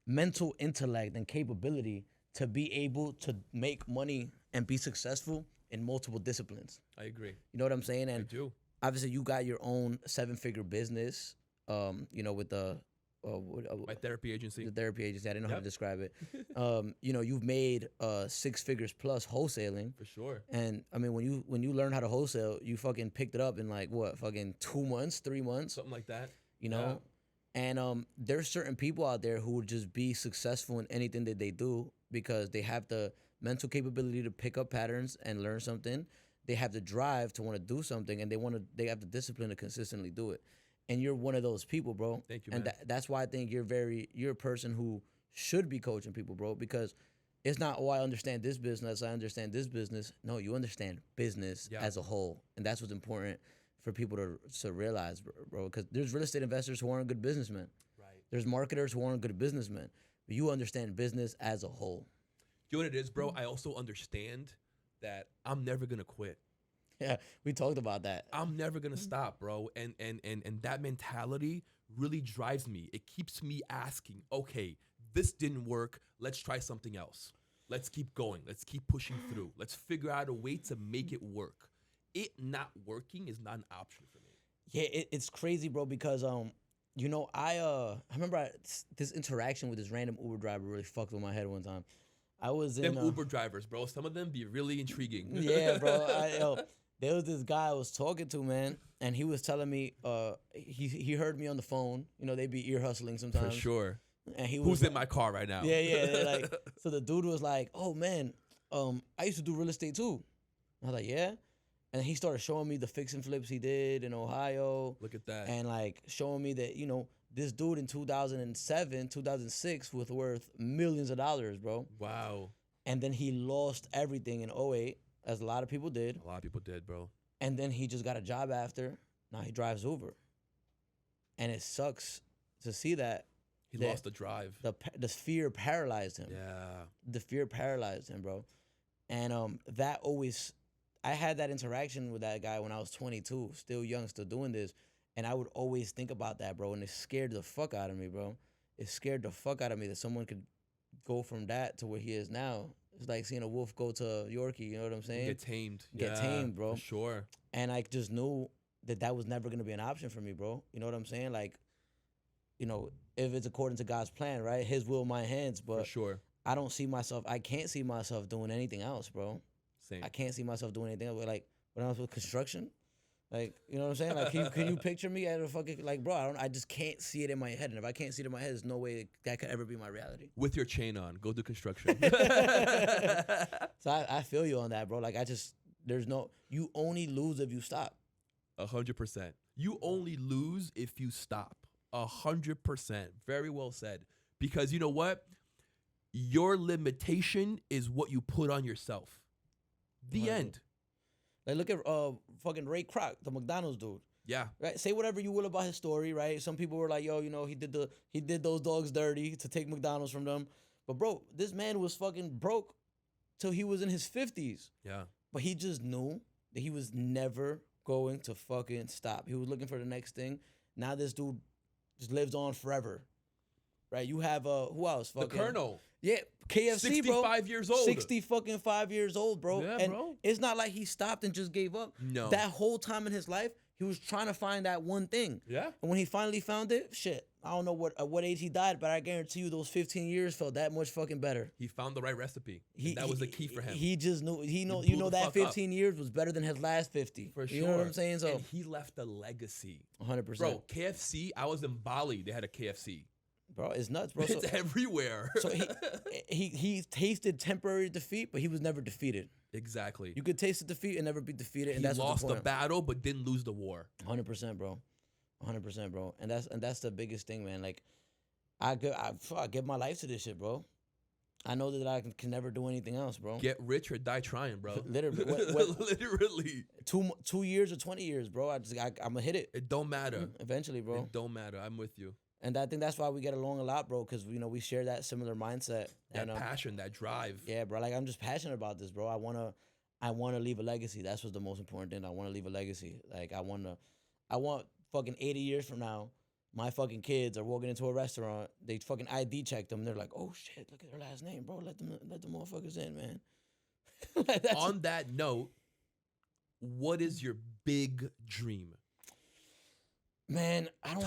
mental intellect and capability to be able to make money and be successful in multiple disciplines. I agree. You know what I'm saying? I And do. obviously you got your own 7-figure business, with the My therapy agency. the therapy agency. I didn't know how to Yep. describe it. You've made 6 figures plus wholesaling. For sure. And I mean, when you learn how to wholesale, you fucking picked it up in like what, fucking 2 months, 3 months, Something like that. you know? And there's certain people out there who would just be successful in anything that they do because they have the mental capability to pick up patterns and learn something. They have the drive to want to do something, and they have the discipline to consistently do it. And you're one of those people, bro. Thank you, And man. that's why I think you're a person who should be coaching people, bro, because it's not, I understand this business, I understand this business. No, you understand business Yeah. as a whole. And that's what's important for people to realize, bro, because there's real estate investors who aren't good businessmen. Right. There's marketers who aren't good businessmen. But you understand business as a whole. You know what it is, bro? I also understand that I'm never gonna quit. Yeah, we talked about that. I'm never gonna stop, bro. And that mentality really drives me. It keeps me asking, okay, this didn't work. Let's try something else. Let's keep going. Let's keep pushing through. Let's figure out a way to make it work. It not working is not an option for me. Yeah, it's crazy, bro, because I remember this interaction with this random Uber driver really fucked with my head one time. I was in Them Uber drivers, bro. Some of them be really intriguing. yeah, bro. There was this guy I was talking to, man, and he was telling me he heard me on the phone. They be ear hustling For sometimes. sure. And he was Who's in my car right now? Yeah. Like, so the dude was like, "Oh man, I used to do real estate too." I was like, "Yeah," and he started showing me the fix and flips he did in Ohio. Look at that. And like showing me that this dude in 2007, 2006 was worth millions of dollars, bro. Wow. And then he lost everything in '08, as a lot of people did. A lot of people did, bro. And then he just got a job after. Now he drives Uber. And it sucks to see that. He lost the drive. The fear paralyzed him. Yeah. The fear paralyzed him, bro. And that always, I had that interaction with that guy when I was 22, still young, still doing this. And I would always think about that, bro. And it scared the fuck out of me, bro. It scared the fuck out of me that someone could go from that to where he is now. It's like seeing a wolf go to Yorkie, you know what I'm saying? Get tamed. Get tamed, bro. For sure. And I just knew that was never going to be an option for me, bro. You know what I'm saying? Like, you know, if it's according to God's plan, right? His will, my hands. But for sure. I can't see myself doing anything else, bro. Same. I can't see myself doing anything else. Like, when I was with construction, like, you know what I'm saying? Like, can you picture me at a fucking, like, bro, I just can't see it in my head. And if I can't see it in my head, there's no way that could ever be my reality. With your chain on, go do construction. So I feel you on that, bro. Like, you only lose if you stop. 100%. You only lose if you stop. 100%. Very well said. Because you know what? Your limitation is what you put on yourself. The end. Like, look at fucking Ray Kroc, the McDonald's dude. Yeah. Right. Say whatever you will about his story, right? Some people were like, yo, you know, he did those dogs dirty to take McDonald's from them. But bro, this man was fucking broke till he was in his 50s. Yeah. But he just knew that he was never going to fucking stop. He was looking for the next thing. Now this dude just lives on forever. Right? You have who else? The Colonel. Yeah, KFC, 65 bro. 65 years old. 60 fucking 5 years old, bro. Yeah, and bro. It's not like he stopped and just gave up. No. That whole time in his life, he was trying to find that one thing. Yeah. And when he finally found it, shit, I don't know what age he died, but I guarantee you those 15 years felt that much fucking better. He found the right recipe. That was the key for him. He just knew. You know that 15 years was better than his last 50. For sure. You know what I'm saying? So and he left a legacy. 100%. Bro, KFC, I was in Bali. They had a KFC. Bro, it's nuts, bro. It's everywhere. So he tasted temporary defeat, but he was never defeated. Exactly. You could taste the defeat and never be defeated, and he that's lost the the battle, but didn't lose the war. 100%, bro. 100%, bro. And that's the biggest thing, man. Like, I give my life to this shit, bro. I know that I can never do anything else, bro. Get rich or die trying, bro. Literally. Literally. 2 years or 20 years, bro. I'm gonna hit it. It don't matter. Eventually, bro. It don't matter. I'm with you. And I think that's why we get along a lot, bro, because, you know, we share that similar mindset. That passion, that drive. Yeah, bro. Like, I'm just passionate about this, bro. I wanna leave a legacy. That's what's the most important thing. I wanna leave a legacy. Like, I want fucking 80 years from now, my fucking kids are walking into a restaurant. They fucking ID check them. They're like, oh shit, look at their last name, bro. Let the motherfuckers in, man. On that note, what is your big dream? Man, I don't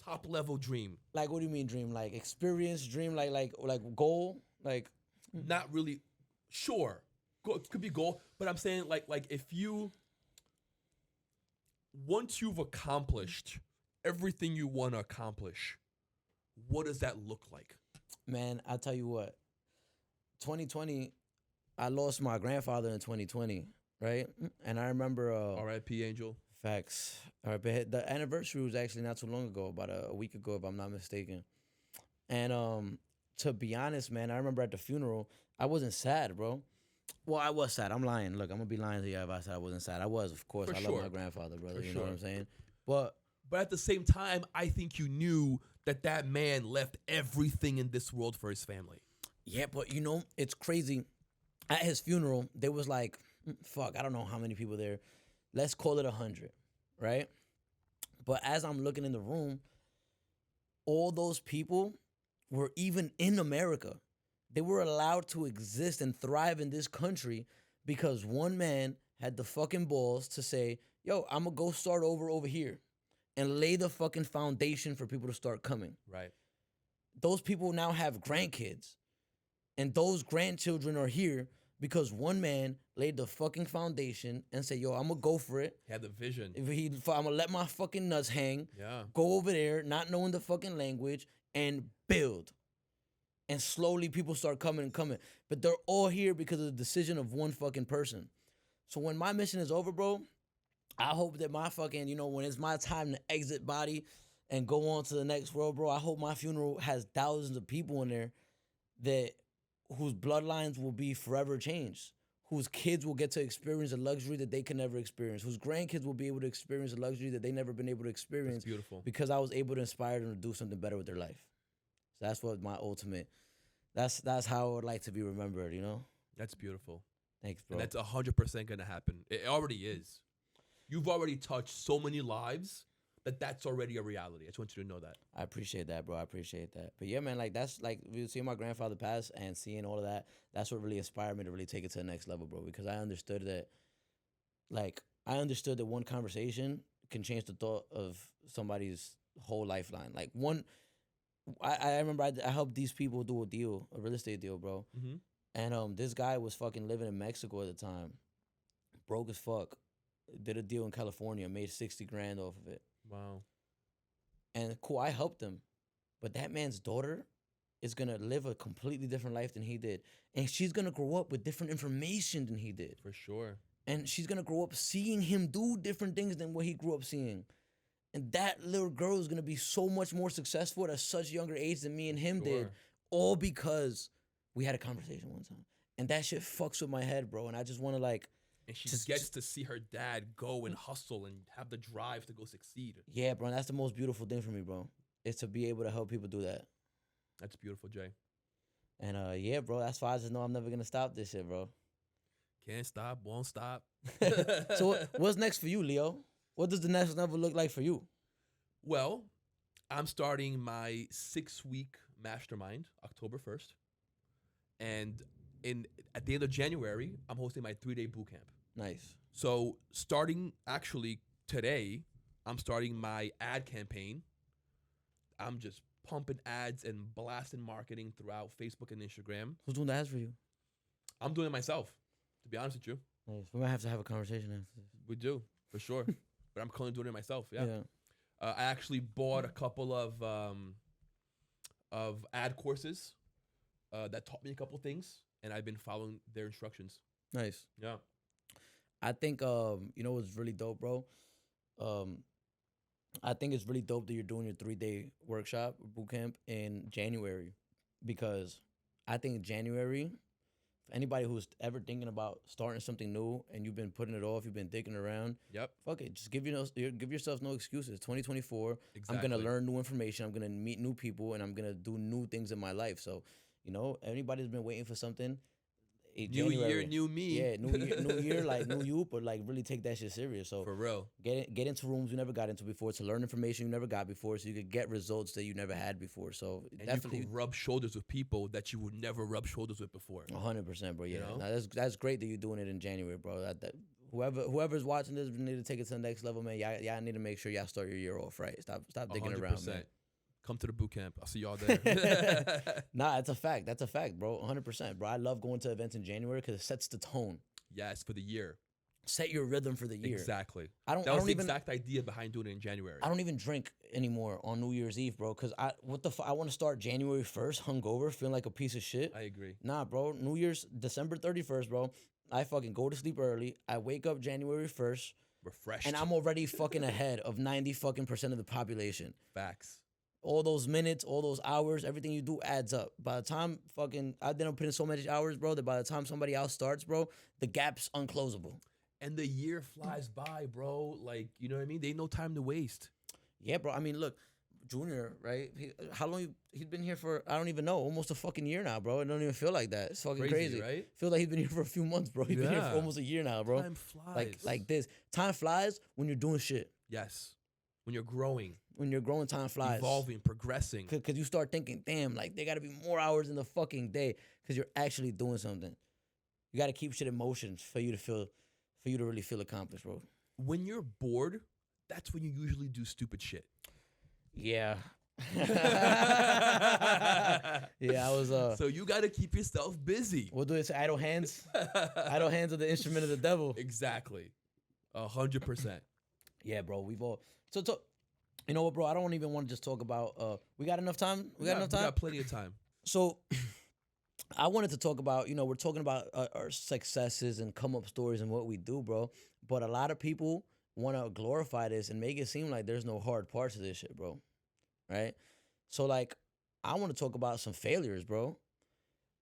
Top level dream. Like, what do you mean dream? Like experience dream? Like goal? Like, not really. Sure, it could be goal, but I'm saying like if you once you've accomplished everything you want to accomplish, what does that look like? Man, I'll tell you what. 2020, I lost my grandfather in 2020, right? And I remember R.I.P. Angel. Facts. All right, but the anniversary was actually not too long ago, about a week ago, if I'm not mistaken. And to be honest, man, I remember at the funeral, I wasn't sad, bro. Well, I was sad. I'm lying. Look, I'm gonna be lying to you if I said I wasn't sad. I was, of course. For I sure. love my grandfather, brother. For you sure. know what I'm saying? But at the same time, I think you knew that man left everything in this world for his family. yeah, but you know, it's crazy. At his funeral, there was like, fuck, I don't know how many people there. Let's call it 100, right? But as I'm looking in the room, all those people were even in America. They were allowed to exist and thrive in this country because one man had the fucking balls to say, yo, I'm going to go start over here and lay the fucking foundation for people to start coming. Right. Those people now have grandkids, and those grandchildren are here because one man laid the fucking foundation and said, yo, I'm going to go for it. He had the vision. I'm going to let my fucking nuts hang, Yeah. go over there, not knowing the fucking language, and build. And slowly people start coming and coming. But they're all here because of the decision of one fucking person. So when my mission is over, bro, I hope that my fucking, you know, when it's my time to exit body and go on to the next world, bro, I hope my funeral has thousands of people in there that whose bloodlines will be forever changed, whose kids will get to experience a luxury that they can never experience, whose grandkids will be able to experience a luxury that they never been able to experience. That's beautiful. Because I was able to inspire them to do something better with their life. So that's what my ultimate. That's how I would like to be remembered. You know. That's beautiful. Thanks, bro. And that's 100% gonna happen. It already is. You've already touched so many lives that's already a reality. I just want you to know that. I appreciate that, bro. I appreciate that. But yeah, man, like that's like seeing my grandfather pass and seeing all of that. That's what really inspired me to really take it to the next level, bro. Because I understood that one conversation can change the thought of somebody's whole lifeline. Like I remember I helped these people do a real estate deal, bro. Mm-hmm. And this guy was fucking living in Mexico at the time, broke as fuck. Did a deal in California, made 60 grand off of it. Wow. And cool, I helped him. But that man's daughter is going to live a completely different life than he did. And she's going to grow up with different information than he did. For sure. And she's going to grow up seeing him do different things than what he grew up seeing. And that little girl is going to be so much more successful at such younger age than me and him did. All because we had a conversation one time. And that shit fucks with my head, bro. And I just want to like... And she gets to see her dad go and hustle and have the drive to go succeed. Yeah, bro. That's the most beautiful thing for me, bro. Is to be able to help people do that. That's beautiful, Jay. And yeah, bro. That's why I just know I'm never going to stop this shit, bro. Can't stop, won't stop. So what's next for you, Leo? What does the next level look like for you? Well, I'm starting my 6-week mastermind October 1st. And at the end of January, I'm hosting my 3-day boot camp. Nice. So starting actually today, I'm starting my ad campaign. I'm just pumping ads and blasting marketing throughout Facebook and Instagram. Who's doing the ads for you? I'm doing it myself, to be honest with you. Nice. We might have to have a conversation after this. We do, for sure. But I'm currently doing it myself, yeah. I actually bought a couple of ad courses that taught me a couple things, and I've been following their instructions. Nice. Yeah. I think you know what's really dope, bro? I think it's really dope that you're doing your 3-day workshop boot camp in January, because I think January, for anybody who's ever thinking about starting something new and you've been putting it off, you've been dicking around. Yep. Fuck it, just give yourself no excuses. 2024. Exactly. I'm gonna learn new information. I'm gonna meet new people, and I'm gonna do new things in my life. So, you know, anybody who's been waiting for something. New year, new me. Yeah, new year, like new you, but like really take that shit serious. So for real, get into rooms you never got into before, to learn information you never got before, so you could get results that you never had before. So and definitely you could rub shoulders with people that you would never rub shoulders with before. 100%, bro. Yeah, You know? Now, that's great that you're doing it in January, bro. That whoever's watching this need to take it to the next level, man. Y'all need to make sure y'all start your year off right. Stop digging 100%. around, man. Come to the boot camp. I'll see y'all there. Nah, it's a fact. That's a fact, bro. 100%, bro. I love going to events in January because it sets the tone. Yes, for the year. Set your rhythm for the year. Exactly. That was the even, exact idea behind doing it in January. I don't even drink anymore on New Year's Eve, bro. Because I want to start January 1st hungover, feeling like a piece of shit. I agree. Nah, bro. New Year's, December 31st, bro. I fucking go to sleep early. I wake up January 1st. Refreshed. And I'm already fucking ahead of 90% of the population. Facts. All those minutes, all those hours, everything you do adds up. By the time I didn't put in so many hours, bro, that by the time somebody else starts, bro, the gap's unclosable. And the year flies by, bro. Like, you know what I mean? There ain't no time to waste. Yeah, bro. I mean, look, Junior, right? How long he's been here for? I don't even know. Almost a fucking year now, bro. It don't even feel like that. It's fucking crazy. Right? Feel like he's been here for a few months, bro. He's been here for almost a year now, bro. Time flies. Like this. Time flies when you're doing shit. Yes. When you're growing. When you're growing, time flies. Evolving, progressing. Because you start thinking, damn, like there got to be more hours in the fucking day because you're actually doing something. You got to keep shit in motion for you to really feel accomplished, bro. When you're bored, that's when you usually do stupid shit. Yeah. Yeah, I was. So you got to keep yourself busy. We'll do this. Idle hands. Idle hands are the instrument of the devil. Exactly. 100%. Yeah, bro. We've all. So, you know what, bro? I don't even want to just talk about. We got enough time. We got plenty of time. So, I wanted to talk about. You know, we're talking about our successes and come up stories and what we do, bro. But a lot of people want to glorify this and make it seem like there's no hard parts of this shit, bro. Right? So, like, I want to talk about some failures, bro.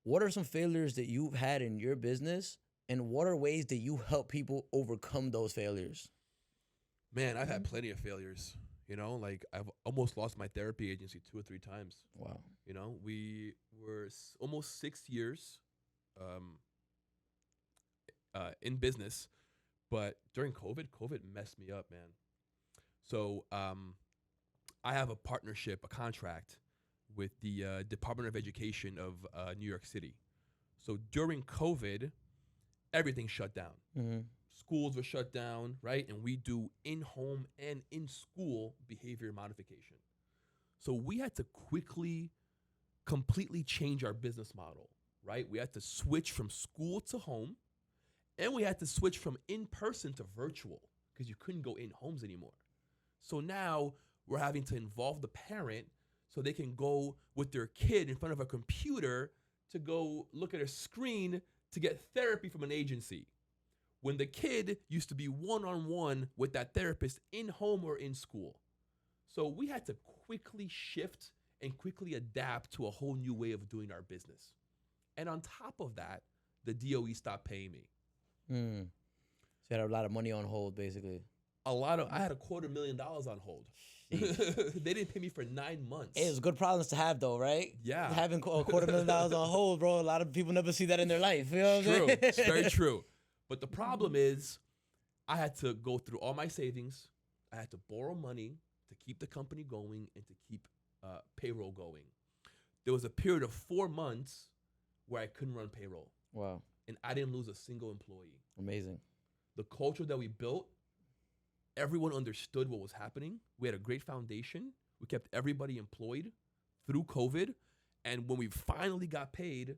What are some failures that you've had in your business And what are ways that you help people overcome those failures? Man, I've had plenty of failures. You know, like I've almost lost my therapy agency 2 or 3 times. Wow. You know, we were almost 6 years in business, but during COVID messed me up, man. So I have a partnership, a contract with the Department of Education of New York City. So during COVID, everything shut down. Mm-hmm. Schools were shut down, right? And we do in-home and in-school behavior modification. So we had to completely change our business model, right? We had to switch from school to home, and we had to switch from in-person to virtual because you couldn't go in homes anymore. So now we're having to involve the parent so they can go with their kid in front of a computer to go look at a screen to get therapy from an agency, when the kid used to be one-on-one with that therapist in home or in school. So we had to quickly shift and quickly adapt to a whole new way of doing our business. And on top of that, the DOE stopped paying me. So you had a lot of money on hold, basically. I had $250,000 on hold. They didn't pay me for 9 months. It was good problems to have, though, right? Yeah. Having $250,000 on hold, bro. A lot of people never see that in their life. You know what I'm True. saying? It's very true. But the problem is I had to go through all my savings. I had to borrow money to keep the company going and to keep payroll going. There was a period of 4 months where I couldn't run payroll. Wow. And I didn't lose a single employee. Amazing. The culture that we built, everyone understood what was happening. We had a great foundation. We kept everybody employed through COVID. And when we finally got paid,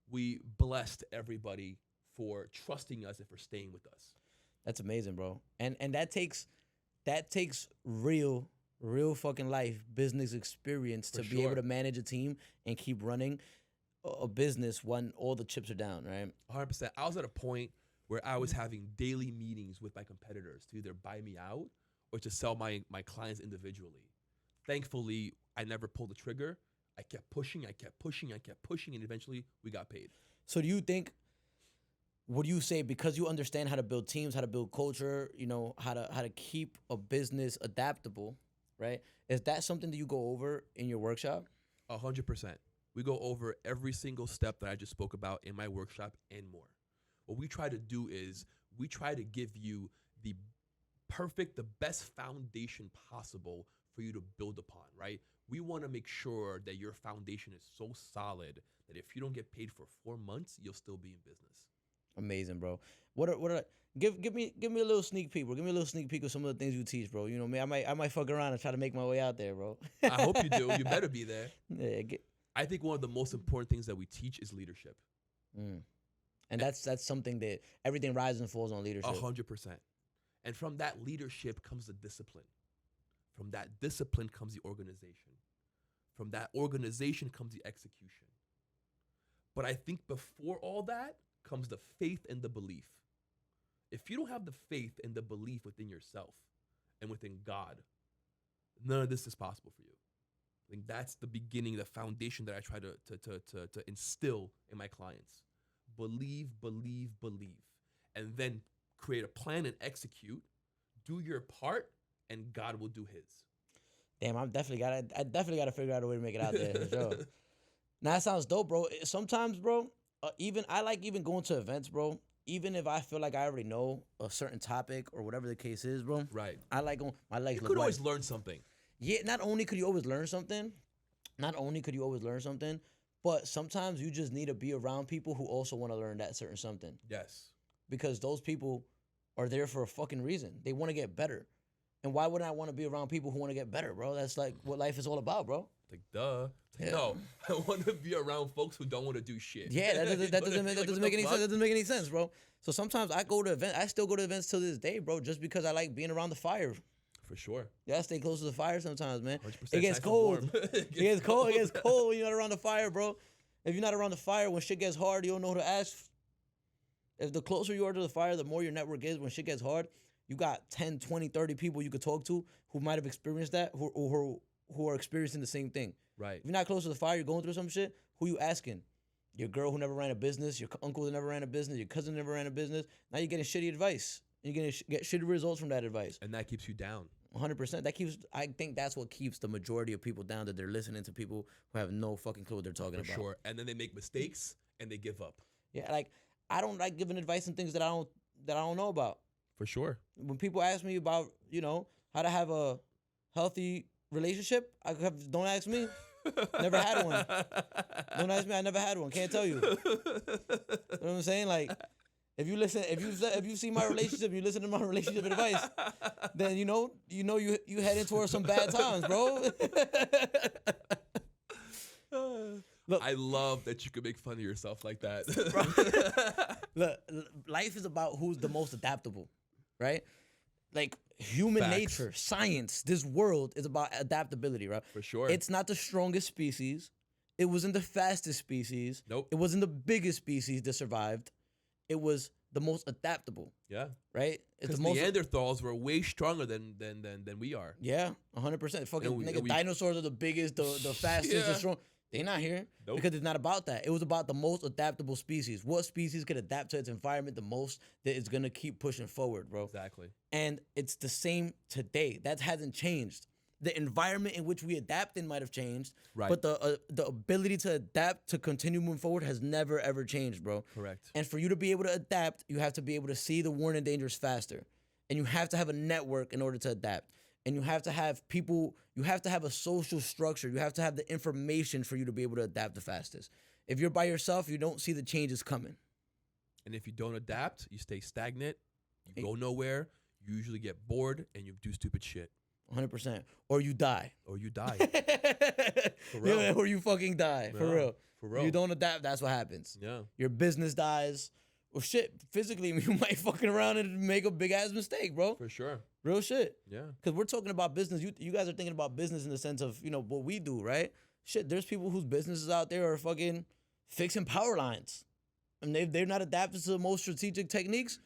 we blessed everybody for trusting us and for staying with us. That's amazing, bro. And that takes real fucking life business experience to be able to manage a team and keep running a business when all the chips are down, right? 100%. I was at a point where I was having daily meetings with my competitors to either buy me out or to sell my clients individually. Thankfully, I never pulled the trigger. I kept pushing, and eventually we got paid. So do you think, would you say, because you understand how to build teams, how to build culture, you know, how to keep a business adaptable, right? Is that something that you go over in your workshop? 100%. We go over every single step that I just spoke about in my workshop and more. What we try to do is we try to give you the best foundation possible for you to build upon, right? We want to make sure that your foundation is so solid that if you don't get paid for 4 months, you'll still be in business. Amazing, bro. Give me a little sneak peek, bro. Give me a little sneak peek of some of the things you teach, bro. You know me, I might fuck around and try to make my way out there, bro. I hope you do. You better be there. Yeah, I think one of the most important things that we teach is leadership. And that's something that everything rises and falls on leadership. 100%. And from that leadership comes the discipline. From that discipline comes the organization. From that organization comes the execution. But I think before all that comes the faith and the belief. If you don't have the faith and the belief within yourself and within God, none of this is possible for you. I think that's the beginning, the foundation that I try to instill in my clients. Believe, believe, believe. And then create a plan and execute. Do your part, and God will do his. Damn, I definitely gotta figure out a way to make it out there for sure. Now that sounds dope, bro. Sometimes, bro, I like going to events, bro. Even if I feel like I already know a certain topic or whatever the case is, bro. Right. I like going. My legs. You could always learn something. Yeah. Not only could you always learn something, but sometimes you just need to be around people who also want to learn that certain something. Yes. Because those people are there for a fucking reason. They want to get better. And why wouldn't I want to be around people who want to get better, bro? That's like what life is all about, bro. Like, duh. Yeah. No, I want to be around folks who don't want to do shit. Yeah, that doesn't make any sense. That doesn't make any sense, bro. So sometimes I still go to events till this day, bro, just because I like being around the fire. For sure. Yeah, I stay close to the fire sometimes, man. 100%. It gets Nice and cold. warm. It gets cold. It gets cold when you're not around the fire, bro. If you're not around the fire, when shit gets hard, you don't know who to ask. If the closer you are to the fire, the more your network is. When shit gets hard, you got 10, 20, 30 people you could talk to who might have experienced that, who are experiencing the same thing. Right. If you're not close to the fire, you're going through some shit, who you asking? Your girl who never ran a business, your uncle that never ran a business, your cousin never ran a business. Now you're getting shitty advice. You're going to get shitty results from that advice. And that keeps you down. 100%. I think that's what keeps the majority of people down, that they're listening to people who have no fucking clue what they're talking about. Sure. And then they make mistakes and they give up. Yeah, like I don't like giving advice on things that I don't know about. For sure. When people ask me about, how to have a healthy relationship, don't ask me. Never had one. Don't ask me. I never had one. Can't tell you. You know what I'm saying? Like, if you see my relationship, you listen to my relationship advice, then you heading towards some bad times, bro. Look, I love that you can make fun of yourself like that. Look, life is about who's the most adaptable, right? Like human Facts. nature, science, this world is about adaptability, right? For sure. It's not the strongest species. It wasn't the fastest species. Nope. It wasn't the biggest species that survived. It was the most adaptable. Yeah. Right? Because Neanderthals were way stronger than we are. Yeah, 100%. Fucking dinosaurs are the biggest, the fastest, Yeah. the strong. They're not here because it's not about that. It was about the most adaptable species. What species could adapt to its environment the most that is going to keep pushing forward, bro? Exactly. And it's the same today. That hasn't changed. The environment in which we adapt in might have changed, Right. but the ability to adapt to continue moving forward has never, ever changed, bro. Correct. And for you to be able to adapt, you have to be able to see the warning dangers faster. And you have to have a network in order to adapt. And you have to have people, you have to have a social structure. You have to have the information for you to be able to adapt the fastest. If you're by yourself, you don't see the changes coming. And if you don't adapt, you stay stagnant, you go nowhere, you usually get bored, and you do stupid shit. 100%. Or you die. Or you die. For real. Yeah, or you fucking die. For real. For real. You don't adapt, that's what happens. Yeah. Your business dies. Well, shit, physically, you might fucking around and make a big-ass mistake, bro. For sure. Real shit. Yeah. Because we're talking about business. You guys are thinking about business in the sense of, what we do, right? Shit, there's people whose businesses out there are fucking fixing power lines. And they're not adapted to the most strategic techniques.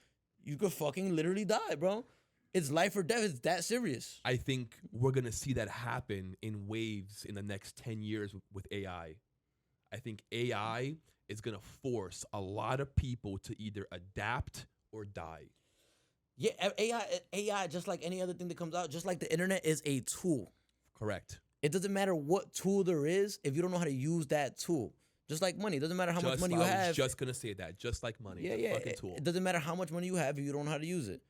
You could fucking literally die, bro. It's life or death. It's that serious. I think we're going to see that happen in waves in the next 10 years with AI. I think AI is going to force a lot of people to either adapt or die. Yeah, AI, just like any other thing that comes out, just like the internet, is a tool. Correct. It doesn't matter what tool there is if you don't know how to use that tool. Just like money. It doesn't matter how much money you have. I was just going to say that. Just like money. Yeah. Fucking tool. It doesn't matter how much money you have if you don't know how to use it.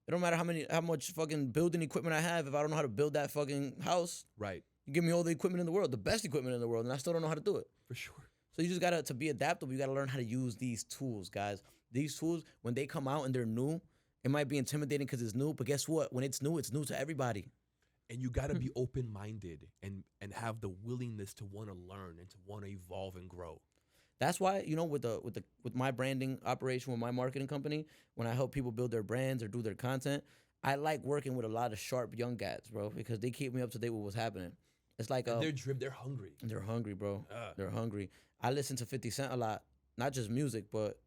It don't matter how much fucking building equipment I have if I don't know how to build that fucking house. Right. You give me all the equipment in the world, the best equipment in the world, and I still don't know how to do it. For sure. So you just gotta, to be adaptable, you gotta learn how to use these tools, guys. These tools, when they come out and they're new, it might be intimidating because it's new, but guess what? When it's new to everybody. And you gotta be open-minded and have the willingness to want to learn and to want to evolve and grow. That's why, with my branding operation, with my marketing company, when I help people build their brands or do their content, I like working with a lot of sharp young guys, bro, because they keep me up to date with what's happening. It's like they're hungry. They're hungry, bro. They're hungry. I listen to 50 Cent a lot, not just music, but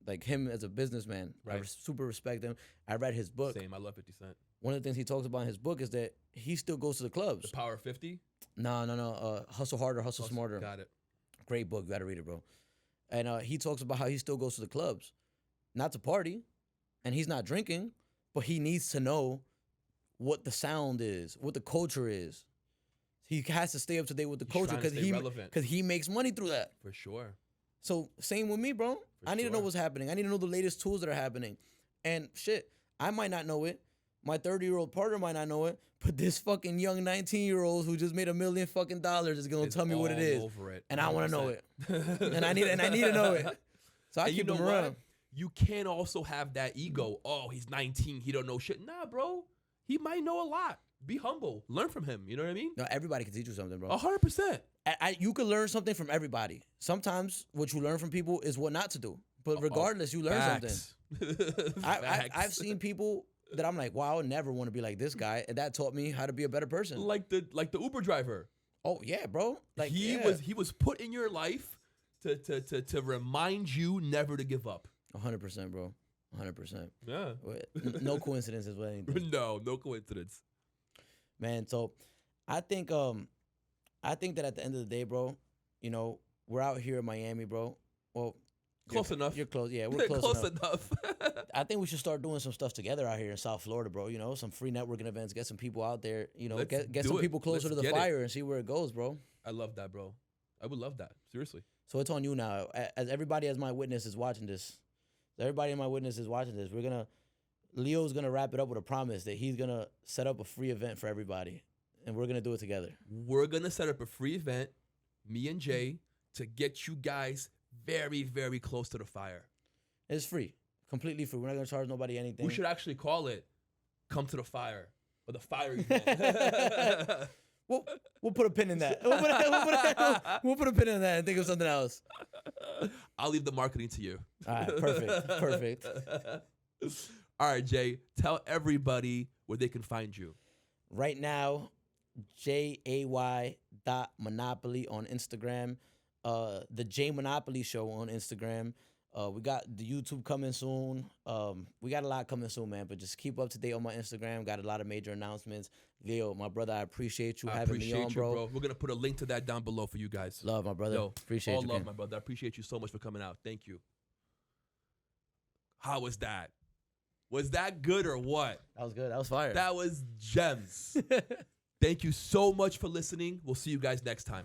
like him as a businessman. Right. I super respect him. I read his book. Same. I love 50 Cent. One of the things he talks about in his book is that he still goes to the clubs. The Power of 50? No. Hustle Harder, Hustle Smarter. Got it. Great book. You got to read it, bro. And he talks about how he still goes to the clubs, not to party, and he's not drinking, but he needs to know what the sound is, what the culture is. He has to stay up to date with the culture because he makes money through that. For sure. So same with me, bro. I need to know what's happening. I need to know the latest tools that are happening. And shit, I might not know it. My 30-year-old partner might not know it. But this fucking young 19-year-old who just made $1 million fucking is gonna tell me what it is. Over it, and I want to know it. and I need to know it. So I keep him around. You can't also have that ego. Oh, he's 19. He don't know shit. Nah, bro. He might know a lot. Be humble. Learn from him. You know what I mean? No, everybody can teach you something, bro. 100%. You can learn something from everybody. Sometimes what you learn from people is what not to do. But regardless, you learn something. I've seen people that I'm like, wow, I would never want to be like this guy, and that taught me how to be a better person. Like the Uber driver. Oh yeah, bro. Like he was put in your life to remind you never to give up. 100%, bro. 100%. Yeah. No coincidences with anything. No coincidence. Man, so I think that at the end of the day, bro, we're out here in Miami, bro. Well, Close enough. You're close. Yeah, we're close, Close enough. enough. I think we should start doing some stuff together out here in South Florida, bro. You know, some free networking events. Get some people out there. You know, Let's get do some it. people closer Let's to the get it. fire and see where it goes, bro. I love that, bro. I would love that. Seriously. So it's on you now. As everybody as my witness is watching this, Leo's gonna wrap it up with a promise that he's gonna set up a free event for everybody, and we're gonna do it together. We're going to set up a free event, me and Jay, to get you guys very, very close to the fire. It's free, completely free. We're not gonna charge nobody anything. We should actually call it Come to the Fire, or the Fire Event. We'll put a pin in that. We'll put a pin in that and think of something else. I'll leave the marketing to you. All right, perfect. All right, Jay, tell everybody where they can find you. Right now, JAY.Monopoly on Instagram. The J Monopoly Show on Instagram. We got the YouTube coming soon. We got a lot coming soon, man. But just keep up to date on my Instagram. Got a lot of major announcements. Leo, my brother, I appreciate you having me on, bro. We're gonna put a link to that down below for you guys. Love, my brother. Yo, Appreciate all you. love, Ken. my brother. I appreciate you so much for coming out. Thank you. How was that? Was that good or what? That was good. That was fire. That was gems. Thank you so much for listening. We'll see you guys next time.